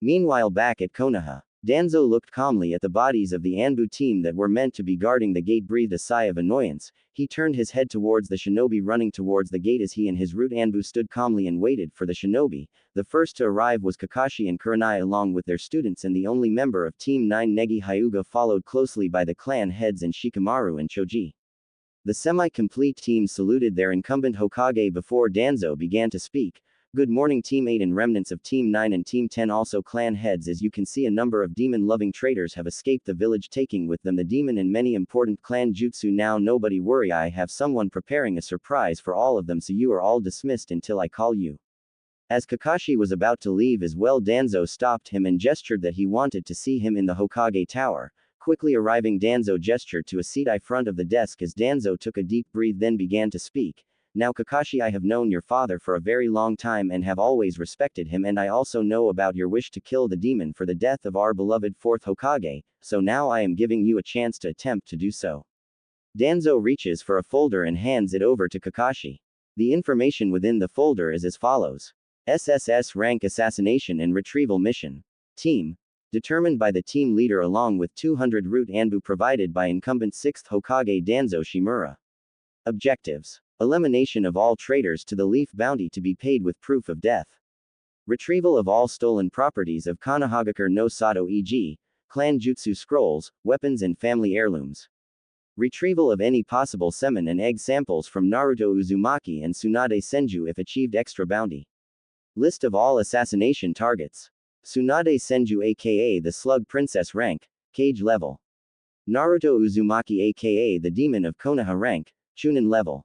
Meanwhile back at Konoha, Danzo looked calmly at the bodies of the Anbu team that were meant to be guarding the gate, breathed a sigh of annoyance. He turned his head towards the shinobi running towards the gate as he and his root Anbu stood calmly and waited for the shinobi. The first to arrive was Kakashi and Kurenai along with their students, and the only member of Team 9 Negi Hyuga followed closely by the clan heads and Shikamaru and Choji. The semi-complete team saluted their incumbent Hokage before Danzo began to speak. Good morning Team 8 and remnants of Team 9 and Team 10, also clan heads. As you can see, a number of demon-loving traitors have escaped the village, taking with them the demon and many important clan jutsu. Now nobody worry, I have someone preparing a surprise for all of them, so you are all dismissed until I call you. As Kakashi was about to leave as well, Danzo stopped him and gestured that he wanted to see him in the Hokage tower. Quickly arriving, Danzo gestured to a seat in front of the desk as Danzo took a deep breath, then began to speak. Now Kakashi, I have known your father for a very long time and have always respected him, and I also know about your wish to kill the demon for the death of our beloved fourth Hokage, so now I am giving you a chance to attempt to do so. Danzo reaches for a folder and hands it over to Kakashi. The information within the folder is as follows. SSS rank assassination and retrieval mission. Team. Determined by the team leader along with 200 root anbu provided by incumbent 6th Hokage Danzo Shimura. Objectives. Elimination of all traitors to the leaf bounty to be paid with proof of death. Retrieval of all stolen properties of Konohagakure no Sato, e.g., clan jutsu scrolls, weapons and family heirlooms. Retrieval of any possible semen and egg samples from Naruto Uzumaki and Tsunade Senju if achieved extra bounty. List of all assassination targets. Tsunade Senju aka the Slug Princess rank, Cage level. Naruto Uzumaki aka the Demon of Konoha rank, Chunin level.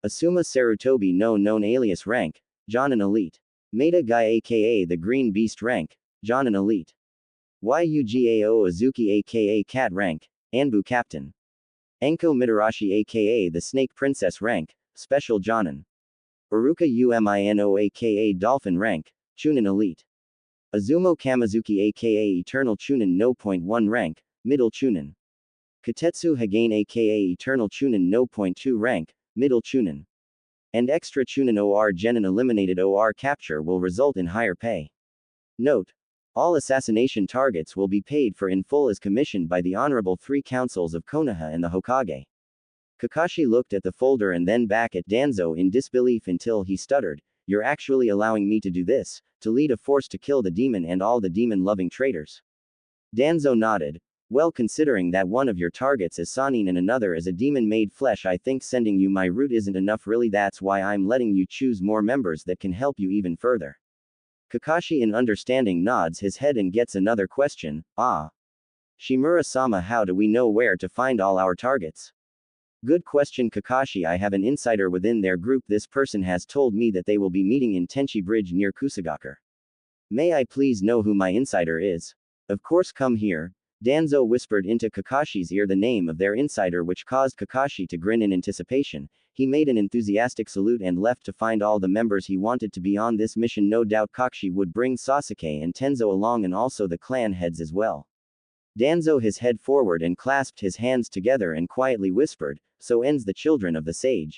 Asuma Sarutobi no known alias rank, Jonin elite. Maida Guy aka the Green Beast rank, Jonin elite. Yugao Azuki aka Cat rank, Anbu captain. Enko Mitarashi aka the Snake Princess rank, Special Jonin. Uruka Umino aka Dolphin rank, Chunin elite. Azumo Kamizuki aka Eternal Chunin no. 1 rank, Middle Chunin. Katetsu Hagane aka Eternal Chunin no. 2 rank, Middle Chunin. And Extra Chunin or Genin eliminated or capture will result in higher pay. Note. All assassination targets will be paid for in full as commissioned by the Honorable Three Councils of Konoha and the Hokage. Kakashi looked at the folder and then back at Danzo in disbelief until he stuttered, "You're actually allowing me to do this, to lead a force to kill the demon and all the demon-loving traitors?" Danzo nodded. "Well, considering that one of your targets is Sanin and another is a demon made flesh, I think sending you my root isn't enough really. That's why I'm letting you choose more members that can help you even further." Kakashi in understanding nods his head and gets another question. Shimura-sama, how do we know where to find all our targets? Good question Kakashi, I have an insider within their group. This person has told me that they will be meeting in Tenchi Bridge near Kusagakure. May I please know who my insider is? Of course, come here. Danzo whispered into Kakashi's ear the name of their insider, which caused Kakashi to grin in anticipation. He made an enthusiastic salute and left to find all the members he wanted to be on this mission. No doubt Kakashi would bring Sasuke and Tenzo along and also the clan heads as well. Danzo his head forward and clasped his hands together and quietly whispered, "So ends the children of the sage."